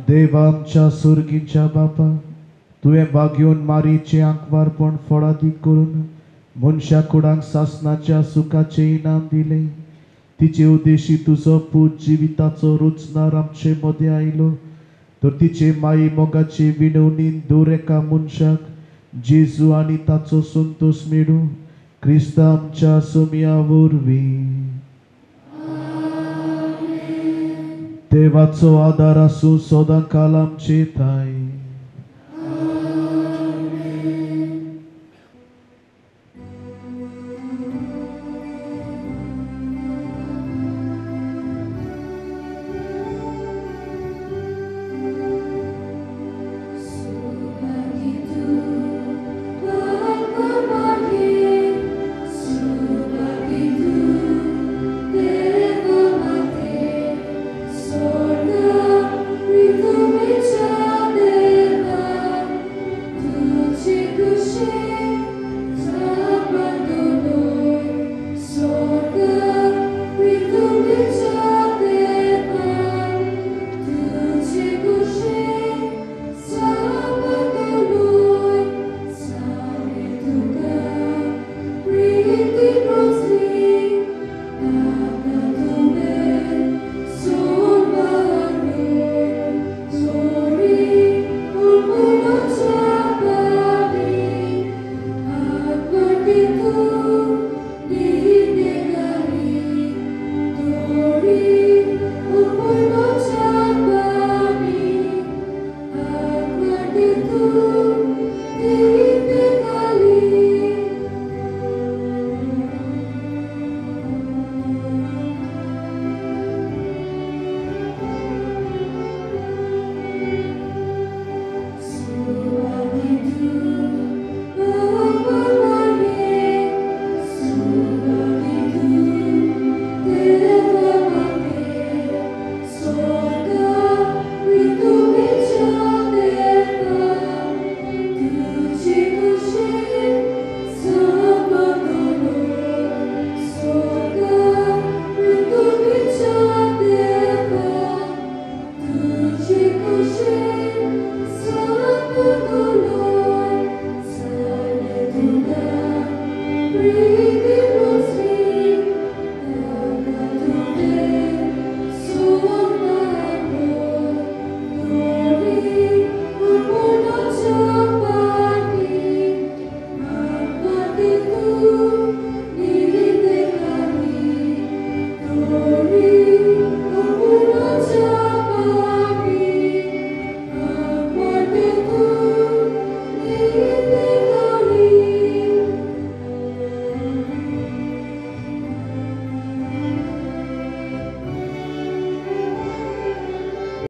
देवा आमच्या सुर्गीच्या बापा, तुवें बागेवन मारीचे आंकवारपण फळादीक करून मनशा कुडांक सासनाच्या सुखाचे इनाम दिले. तिचे उद्देशी तुजो पूत जिविताचो रुचनार आमचे मदें आयलो, तर तिचे माई मोगाचे विणवणीन दर एका मनशाक जेजू आनी ताचो संतोष मेळू. क्रिस्ता आमच्या सोमया वरवीं. देवाचो आदार आसूं सदां काल आमचे थाय.